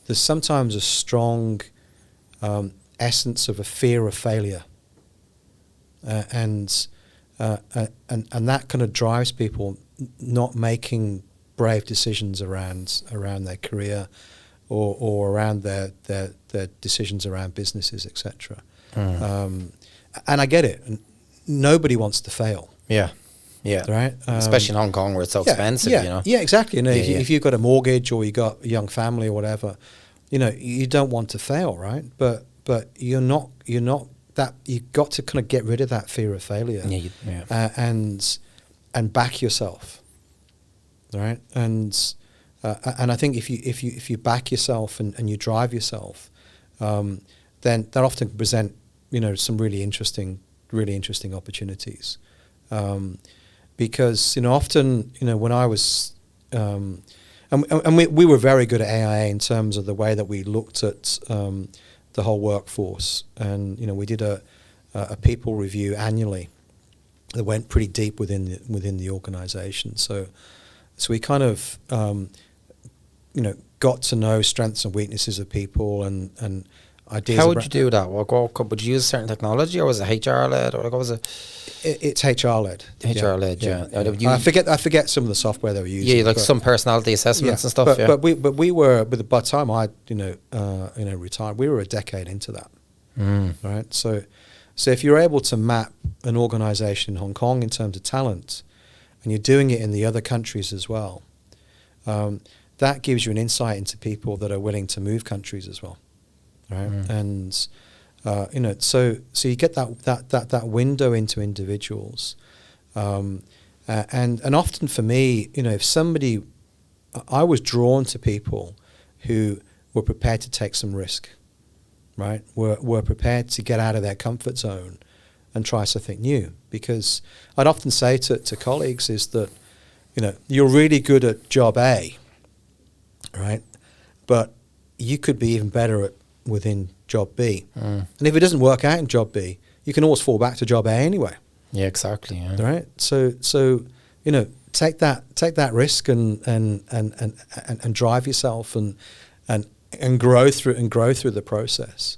there's sometimes a strong essence of a fear of failure, and that kind of drives people not making brave decisions around their career or around their decisions around businesses, etc. And I get it. Nobody wants to fail. Yeah. Right. Especially in Hong Kong, where it's so expensive. Yeah. You know. Yeah. Exactly. You know, if you've got a mortgage or you got a young family or whatever, you know, you don't want to fail, right? But you're not that. You've got to kind of get rid of that fear of failure. And back yourself. Right. And I think if you back yourself and you drive yourself, then that often can present, you know, some really interesting opportunities. Because, you know, often, you know, when I was, and we were very good at AIA in terms of the way that we looked at the whole workforce, and, you know, we did a people review annually that went pretty deep within the organisation. So we kind of, you know, got to know strengths and weaknesses of people and ideas. How would you do that? Would you use certain technology, or was it HR led, or what was it? It's HR led. HR led, yeah. I forget some of the software they were using. Yeah, like some personality assessments and stuff. But we were, by the time I retired, we were a decade into that. Right. So if you're able to map an organisation in Hong Kong in terms of talent, and you're doing it in the other countries as well, that gives you an insight into people that are willing to move countries as well. Right. And you know, so you get that window into individuals, and often for me, you know, if somebody, I was drawn to people who were prepared to take some risk, right? Were prepared to get out of their comfort zone and try something new. Because I'd often say to colleagues is that, you know, you're really good at job A, right? But you could be even better within job B. And if it doesn't work out in job B, you can always fall back to job A anyway. Yeah, exactly. Yeah. Right. So you know, take that risk and drive yourself and grow through the process.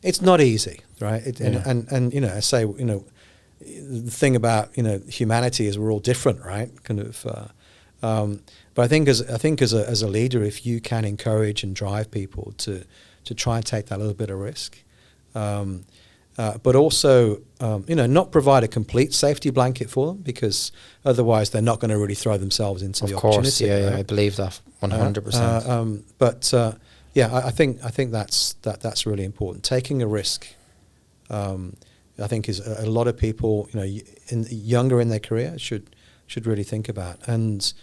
It's not easy, right? And you know, I say, you know, the thing about, you know, humanity is we're all different, right? Kind of, But I think as a leader, if you can encourage and drive people to try and take that little bit of risk, but also not provide a complete safety blanket for them, because otherwise they're not going to really throw themselves into the opportunity. Yeah, right? I believe that 100%. But I think that's really important. Taking a risk, I think, is a lot of people younger in their career should really think about. And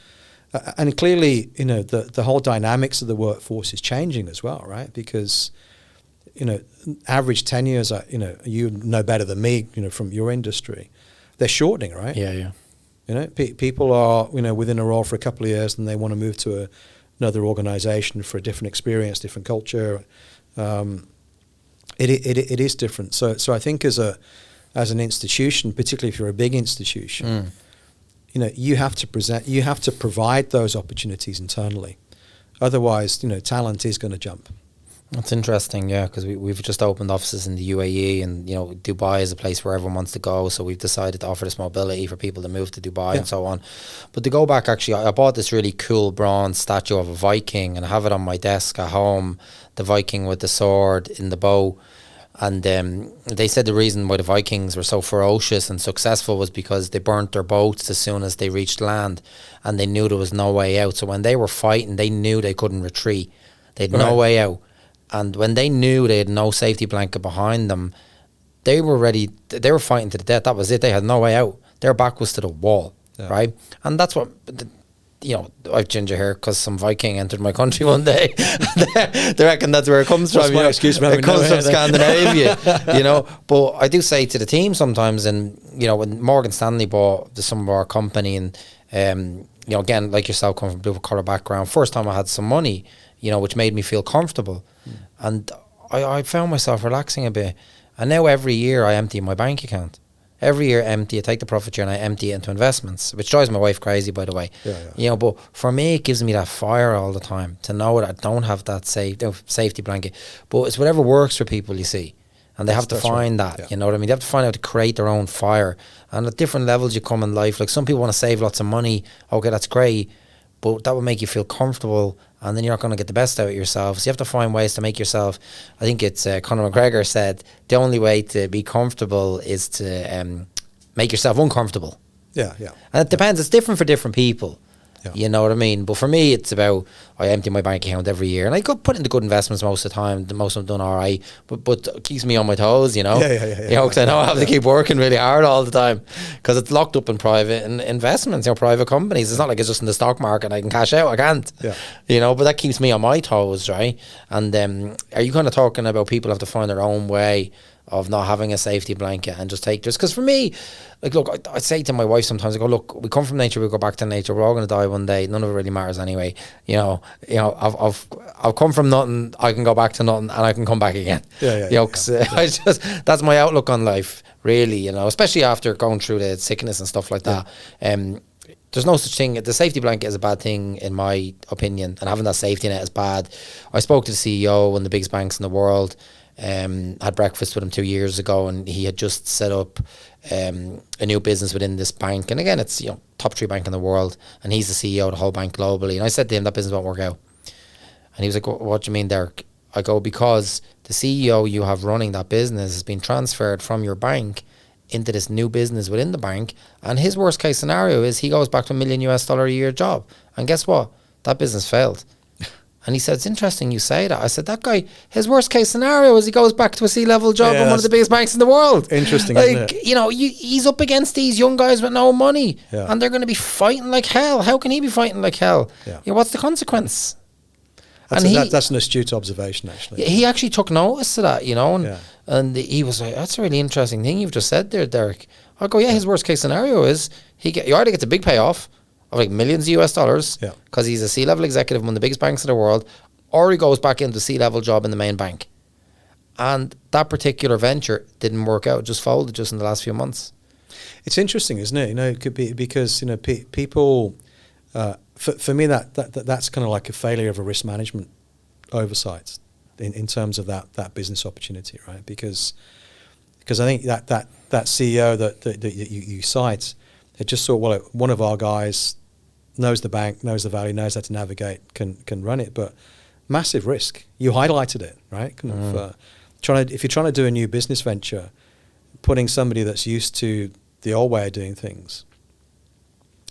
clearly, the whole dynamics of the workforce is changing as well, right? Because, average tenures are, you know better than me, from your industry, they're shortening, right? Yeah. People are, within a role for a couple of years and they want to move to another organization for a different experience, different culture. It is different. So I think as an institution, particularly if you're a big institution, you have to provide those opportunities internally. Otherwise, talent is going to jump. That's interesting, yeah, because we've just opened offices in the UAE, and Dubai is a place where everyone wants to go. So we've decided to offer this mobility for people to move to Dubai and so on. But to go back, actually, I bought this really cool bronze statue of a Viking, and I have it on my desk at home. The Viking with the sword in the bow. And they said the reason why the Vikings were so ferocious and successful was because they burnt their boats as soon as they reached land, and they knew there was no way out. So when they were fighting, they knew they couldn't retreat. They had no way out. And when they knew they had no safety blanket behind them, they were ready. They were fighting to the death. That was it. They had no way out. Their back was to the wall, right? And that's what... I've ginger hair because some Viking entered my country one day. They reckon that's where it comes from. Excuse me, it comes from Scandinavia, But I do say to the team sometimes, and when Morgan Stanley bought some of our company, and again, like yourself, coming from a blue collar background, first time I had some money, which made me feel comfortable, and I found myself relaxing a bit. And now every year I empty my bank account. Every year I take the profit share and I empty it into investments, which drives my wife crazy, by the way. But for me, it gives me that fire all the time to know that I don't have that safety blanket. But it's whatever works for people, you see. And they have to find that, you know what I mean? They have to find out to create their own fire. And at different levels you come in life, like some people want to save lots of money. Okay, that's great. But that will make you feel comfortable, and then you're not going to get the best out of yourself. So you have to find ways to make yourself, I think it's Conor McGregor said, the only way to be comfortable is to make yourself uncomfortable. Yeah. And it depends. It's different for different people. Yeah. You know what I mean? But for me, it's about, I empty my bank account every year, and I could put into good investments most of the time. Most of them done all right, but it keeps me on my toes, Yeah. Because I know I have to keep working really hard all the time, because it's locked up in private investments, private companies. It's not like it's just in the stock market. I can cash out. I can't. Yeah. But that keeps me on my toes, right? And are you kind of talking about people have to find their own way of not having a safety blanket and just take this? Because for me, like, look, I say to my wife sometimes, I go, look, we come from nature, we go back to nature, we're all going to die one day, none of it really matters anyway. I've come from nothing, I can go back to nothing, and I can come back again. That's my outlook on life, really, especially after going through the sickness and stuff like that. There's no such thing. The safety blanket is a bad thing, in my opinion, and having that safety net is bad. I spoke to the CEO of one of the biggest banks in the world. Had breakfast with him 2 years ago, and he had just set up a new business within this bank. And again, it's top 3 bank in the world, and he's the CEO of the whole bank globally. And I said to him, that business won't work out. And he was like, what do you mean, Derek? I go, because the CEO you have running that business has been transferred from your bank into this new business within the bank, and his worst case scenario is he goes back to $1 million a year job, and guess what? That business failed. And he said, it's interesting you say that. I said, that guy, his worst case scenario is he goes back to a C-level job in one of the biggest banks in the world. Interesting, like, isn't it? He's up against these young guys with no money, and they're going to be fighting like hell. How can he be fighting like hell? What's the consequence? That's an astute observation, actually. He actually took notice of that, and he was like, that's a really interesting thing you've just said there, Derek. I go, his worst case scenario is he either gets a big payoff of like millions of US dollars, because he's a C-level executive in one of the biggest banks in the world, or he goes back into a C-level job in the main bank. And that particular venture didn't work out, just folded just in the last few months. It's interesting, isn't it? It could be because, people, for me, that's kind of like a failure of a risk management oversight in terms of that business opportunity, right? Because I think that CEO that you cite, it just saw, one of our guys knows the bank, knows the value, knows how to navigate, can run it, but massive risk. You highlighted it, right? If you're trying to do a new business venture, putting somebody that's used to the old way of doing things,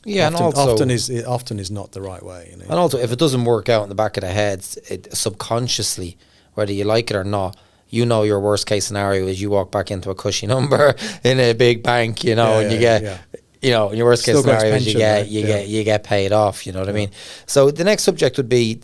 often is not the right way. You know? And also, if it doesn't work out in the back of the head, it subconsciously, whether you like it or not, you know your worst case scenario is you walk back into a cushy number in a big bank, you know, and you get, you know, your worst case scenario is you get paid off. You know what I mean? So the next subject would be,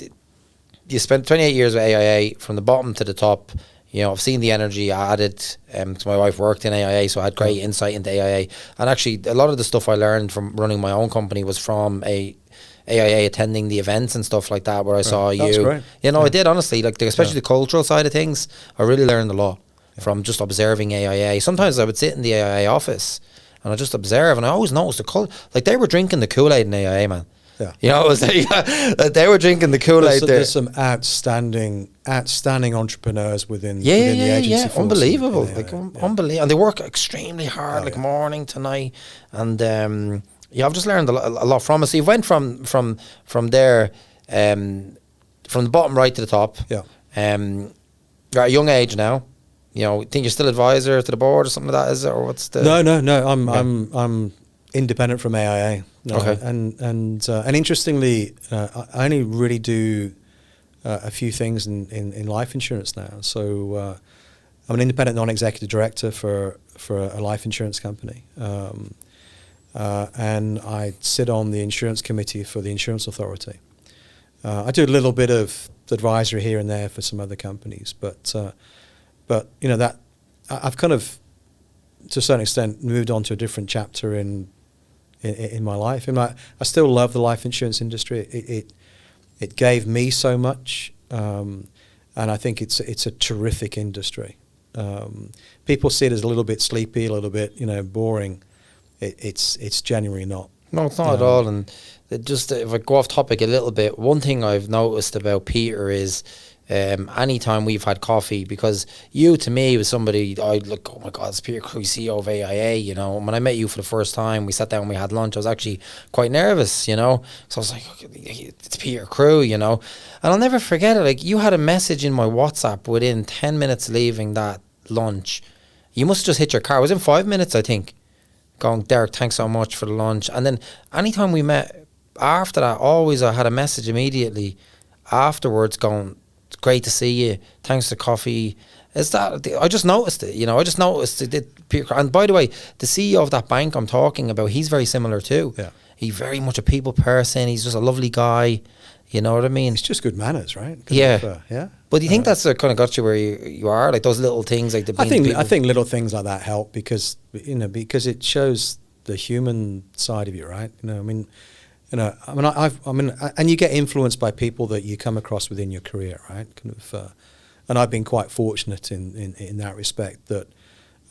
you spent 28 years with AIA from the bottom to the top. You know, I've seen the energy added. To my wife worked in AIA, so I had great insight into AIA. And actually, a lot of the stuff I learned from running my own company was from AIA attending the events and stuff like that, where I saw you. That's great. You know, I did, honestly, like especially the cultural side of things. I really learned a lot from just observing AIA. Sometimes I would sit in the AIA office and I just observe, and I always noticed the culture. Like, they were drinking the Kool-Aid in AIA, man. Yeah. You know, it was like, they were drinking the Kool-Aid there. There's some outstanding entrepreneurs within the agency. Yeah, unbelievable. Unbelievable. And they work extremely hard, morning to night. And I've just learned a lot from it. So you went from there, from the bottom right to the top. Yeah. You're at a young age now. You know, think you're still advisor to the board or something like that, is it? Or what's the... No. I'm independent from AIA. No. Okay. And interestingly, I only really do a few things in life insurance now. So I'm an independent non-executive director for a life insurance company. And I sit on the insurance committee for the insurance authority. I do a little bit of advisory here and there for some other companies, but you know, that I've kind of, to a certain extent, moved on to a different chapter in my life. And I still love the life insurance industry. It gave me so much, and I think it's a terrific industry. People see it as a little bit sleepy, a little bit, you know, boring. It's genuinely not. No, it's not at all. And just if I go off topic a little bit, one thing I've noticed about Peter is, anytime we've had coffee, because you to me was somebody I look, oh my God, it's Peter Crewe, CEO of AIA, you know. And when I met you for the first time, we sat down, we had lunch, I was actually quite nervous, you know, so I was like, it's Peter Crewe, you know. And I'll never forget it, like, you had a message in my WhatsApp within 10 minutes leaving that lunch. You must have just hit your car, it was in 5 minutes, I think, going, Derek, thanks so much for the lunch. And then anytime we met after that, always I had a message immediately afterwards going, great to see you, thanks for coffee. Is that, I just noticed it, you know, and by the way, the CEO of that bank I'm talking about, he's very similar too. Yeah. He's very much a people person, he's just a lovely guy, you know what I mean? It's just good manners, right? Yeah. But do you think that's kind of got you where you are, like those little things, like I think little things like that help because it shows the human side of you, right? You know, I mean, and you get influenced by people that you come across within your career, right? And I've been quite fortunate in that respect that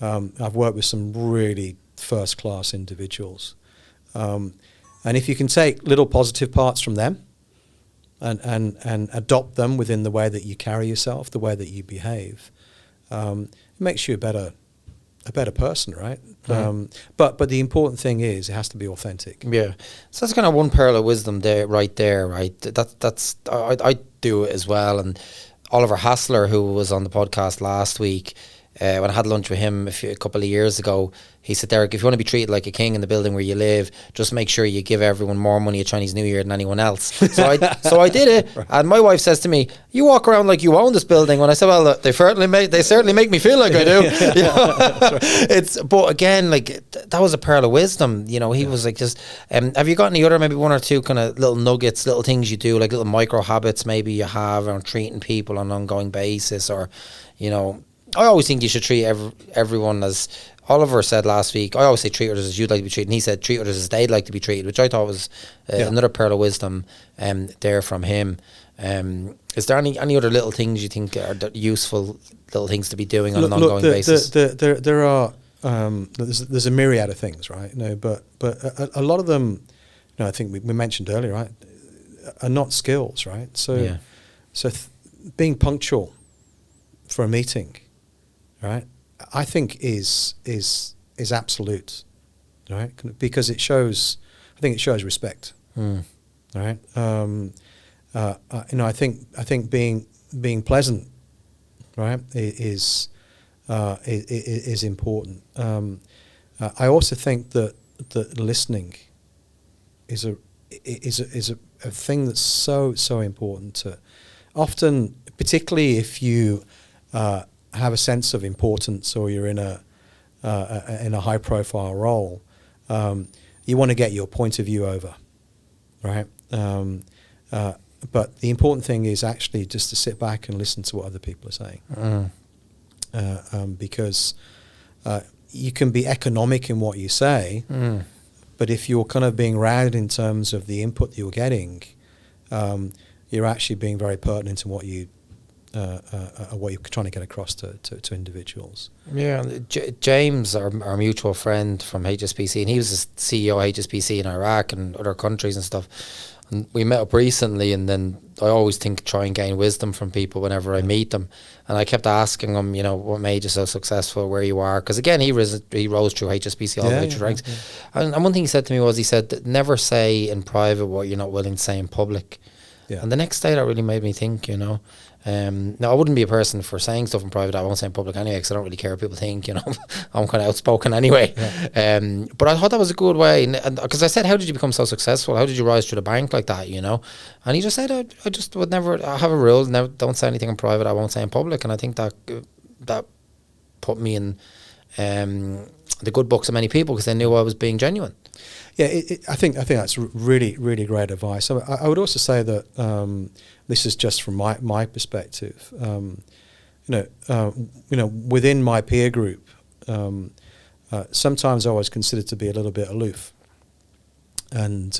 I've worked with some really first class individuals, and if you can take little positive parts from them and adopt them within the way that you carry yourself, the way that you behave, it makes you a better person, right? But the important thing is it has to be authentic. Yeah. So that's kind of one pearl of wisdom there, right? That's I do it as well. And Oliver Hassler, who was on the podcast last week, when I had lunch with him a couple of years ago, he said, Derek, if you want to be treated like a king in the building where you live, just make sure you give everyone more money at Chinese New Year than anyone else. So I did it, and my wife says to me, you walk around like you own this building. When I said, well, they certainly make me feel like I do. You know? But again, like, that was a pearl of wisdom. You know, he was like, just have you got any other, maybe one or two kind of little nuggets, little things you do, like little micro habits maybe you have around treating people on an ongoing basis? Or, you know, I always think you should treat everyone as Oliver said last week. I always say treat others as you'd like to be treated, and he said treat others as they'd like to be treated, which I thought was another pearl of wisdom there from him. Is there any other little things you think are useful little things to be doing on an ongoing basis? There are there's a myriad of things, right? No, but a lot of them, I think we mentioned earlier, right, are not skills, right? So being punctual for a meeting, right, I think is absolute, right? Because I think it shows respect. right? I think being pleasant, right, is important. I also think that listening is a thing that's so important to, often, particularly if you have a sense of importance or you're in a high profile role, you want to get your point of view over, right? But the important thing is actually just to sit back and listen to what other people are saying, because you can be economic in what you say, but if you're kind of being routed in terms of the input that you're getting, you're actually being very pertinent in what you're trying to get across to individuals. Yeah, James, our mutual friend from HSBC, and he was the CEO of HSBC in Iraq and other countries and stuff. And we met up recently, and then I always try and gain wisdom from people whenever I meet them. And I kept asking him, what made you so successful, where you are? Because again, he rose through HSBC all the way through ranks. And one thing he said to me was, he said, never say in private what you're not willing to say in public. Yeah. And the next day that really made me think, now I wouldn't be a person for saying stuff in private I won't say in public anyway, because I don't really care what people think, I'm kind of outspoken anyway. Yeah. But I thought that was a good way, and because I said, how did you become so successful? How did you rise through the bank like that, And he just said, I just would never, I have a rule, never, don't say anything in private I won't say in public. And I think that put me in the good books of many people, because they knew I was being genuine. Yeah, I think that's really, really great advice. So I would also say that this is just from my perspective. Within my peer group, sometimes I was considered to be a little bit aloof, and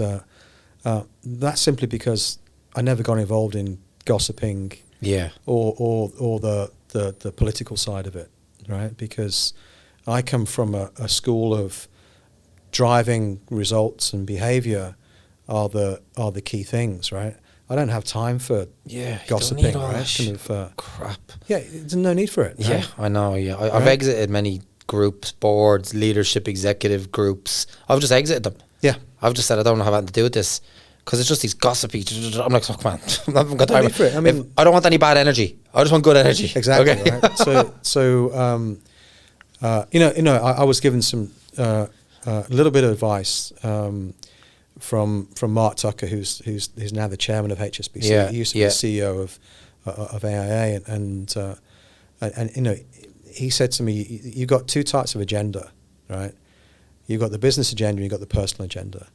that's simply because I never got involved in gossiping, or the political side of it, right? Because I come from a school of driving results and behavior are the key things, right? I don't have time for gossiping, don't need all right? Kind of crap. Yeah, there's no need for it. Right? Yeah, I know. Yeah, I've exited many groups, boards, leadership, executive groups. I've just exited them. Yeah, I've just said I don't have anything to do with this, because it's just these gossipy. I'm like, fuck, man. I haven't got time for it. I mean, I don't want any bad energy. I just want good energy. Exactly. Okay. Right? I was given some. A little bit of advice from Mark Tucker, who's now the chairman of HSBC. Yeah, he used to be the CEO of AIA, and he said to me, "You've got two types of agenda, right? You've got the business agenda, and you've got the personal agenda.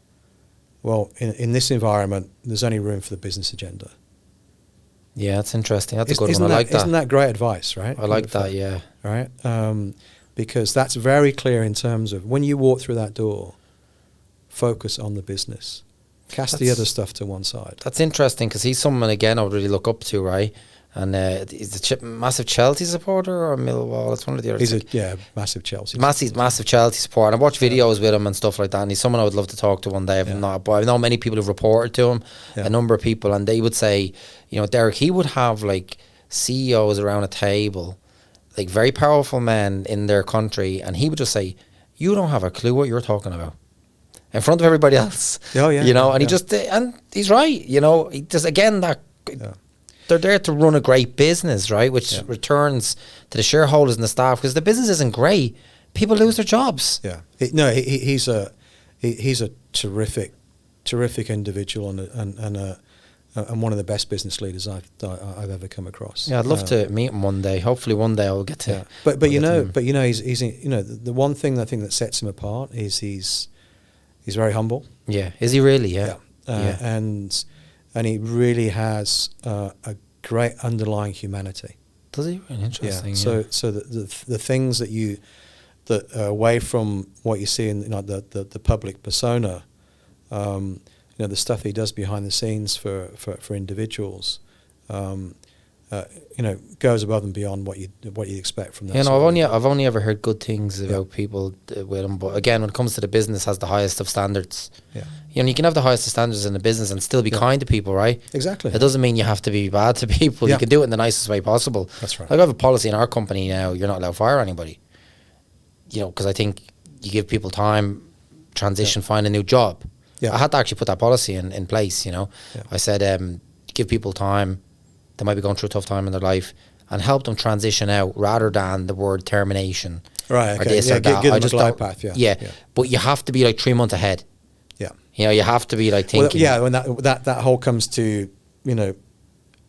Well, in this environment, there's only room for the business agenda." Yeah, that's interesting. That's a good one. I like that. Isn't that great advice, right? I like that. Yeah. Right. Because that's very clear in terms of when you walk through that door, focus on the business. Cast the other stuff to one side. That's interesting, because he's someone, again, I would really look up to, right? And he's a massive Chelsea supporter or Millwall. It's one of the other. He's massive Chelsea. Massive Chelsea supporter. And I watch videos with him and stuff like that. And he's someone I would love to talk to one day. But I know many people who've reported to him, a number of people, and they would say, Derek, he would have like CEOs around a table, like very powerful men in their country, and he would just say, "You don't have a clue what you're talking about," in front of everybody else. And he just, and he's right. He just, again, that they're there to run a great business, right? Which returns to the shareholders and the staff, because the business isn't great. People lose their jobs. Yeah, he's a terrific individual and one of the best business leaders I've ever come across. Yeah, I'd love to meet him one day. Hopefully, one day I'll get to. Yeah. But he's the one thing I think that sets him apart is he's very humble. Yeah, is he really? Yeah. And he really has a great underlying humanity. Does he? Really interesting. Yeah. So the things that away from what you see in the public persona. The stuff he does behind the scenes for individuals, goes above and beyond what you expect from that. I've only ever heard good things about people with him, but again, when it comes to the business, has the highest of standards. Yeah, you can have the highest of standards in the business and still be kind to people, right? Exactly. It doesn't mean you have to be bad to people. You can do it in the nicest way possible. That's right. Like I have a policy in our company now: you're not allowed to fire anybody. Because I think you give people time, transition, find a new job. Yeah. I had to actually put that policy in place, you know. Yeah. I said, give people time. They might be going through a tough time in their life, and help them transition out rather than the word termination. Right, or okay. this Yeah, or that. give I them a just glide don't- path, yeah. Yeah. Yeah. But you have to be like 3 months ahead. Yeah. You know, you have to be like Well, thinking. yeah, when that whole comes to, you know,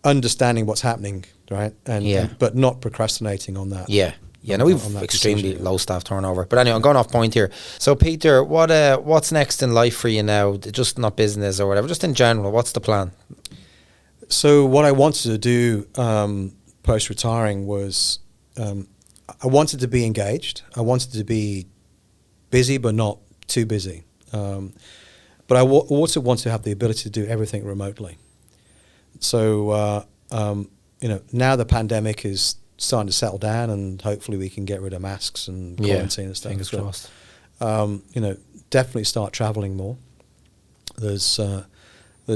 understanding what's happening, right? But not procrastinating on that. Yeah. Yeah, no, on we've that extremely decision, yeah. low staff turnover. But anyway, I'm going off point here. So, Peter, what's next in life for you now? Just not business or whatever, just in general. What's the plan? So what I wanted to do post-retiring was I wanted to be engaged. I wanted to be busy, but not too busy. But I also want to have the ability to do everything remotely. So, you know, now the pandemic is starting to settle down, and hopefully we can get rid of masks and quarantine and stuff. Fingers crossed. You know, definitely start traveling more. There's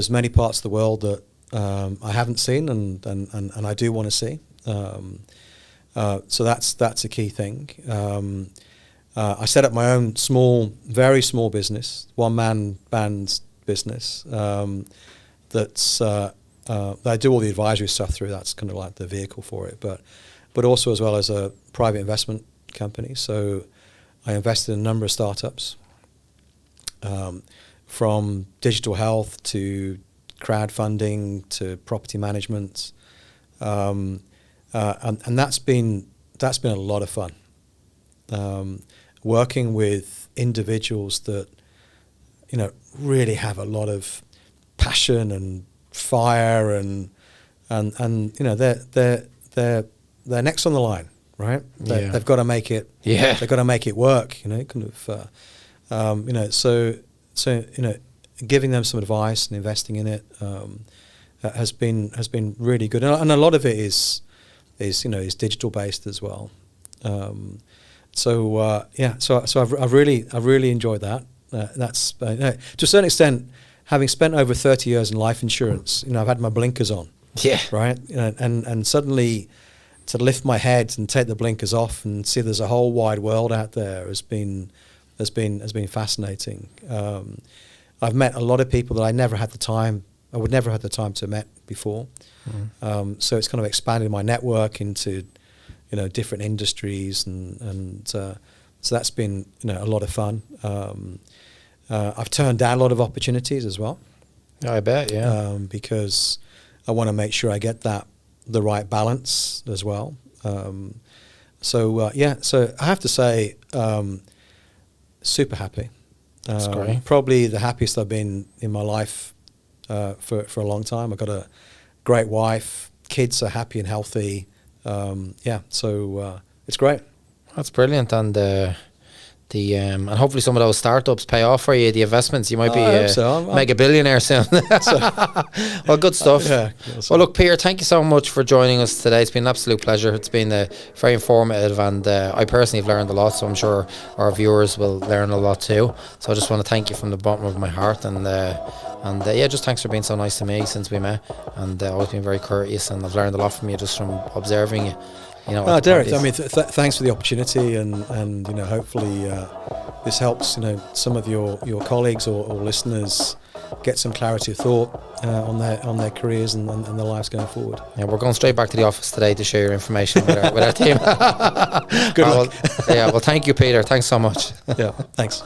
many parts of the world that I haven't seen, and I do want to see. So that's a key thing. I set up my own very small business, one-man band business. That I do all the advisory stuff through. That's kind of like the vehicle for it, but also as well as a private investment company. So I invested in a number of startups, from digital health to crowdfunding to property management, and that's been a lot of fun. Working with individuals that, you know, really have a lot of passion and fire and you know, they're next on the line, right? They've got to make it. Yeah. They've got to make it work. You know, kind of. You know, so you know, giving them some advice and investing in it has been really good, and a lot of it is you know, is digital based as well. So I've really enjoyed that. That's to a certain extent, having spent over 30 years in life insurance, you know, I've had my blinkers on. Yeah. Right. You know, and suddenly to lift my head and take the blinkers off and see there's a whole wide world out there has been fascinating. I've met a lot of people that I would never have the time to met before. So it's kind of expanded my network into, you know, different industries, and so that's been, you know, a lot of fun. I've turned down a lot of opportunities as well. I bet, yeah. Because I want to make sure I get the right balance as well. So I have to say, super happy. That's great. Probably the happiest I've been in my life for a long time. I've got a great wife. Kids are happy and healthy. So it's great. That's brilliant, and and hopefully some of those startups pay off for you. The investments, you might be mega billionaire soon. Well, good stuff. Well, look, Peter, thank you so much for joining us today. It's been an absolute pleasure. It's been very informative, and I personally have learned a lot. So I'm sure our viewers will learn a lot too. So I just want to thank you from the bottom of my heart, and just thanks for being so nice to me since we met, and always been very courteous, and I've learned a lot from you just from observing you. You know, Derek, I mean, thanks for the opportunity, and you know, hopefully this helps, you know, some of your colleagues or listeners get some clarity of thought on their careers and their lives going forward. Yeah, we're going straight back to the office today to share your information with our team. Good luck. Well, thank you, Peter. Thanks so much. Yeah, thanks.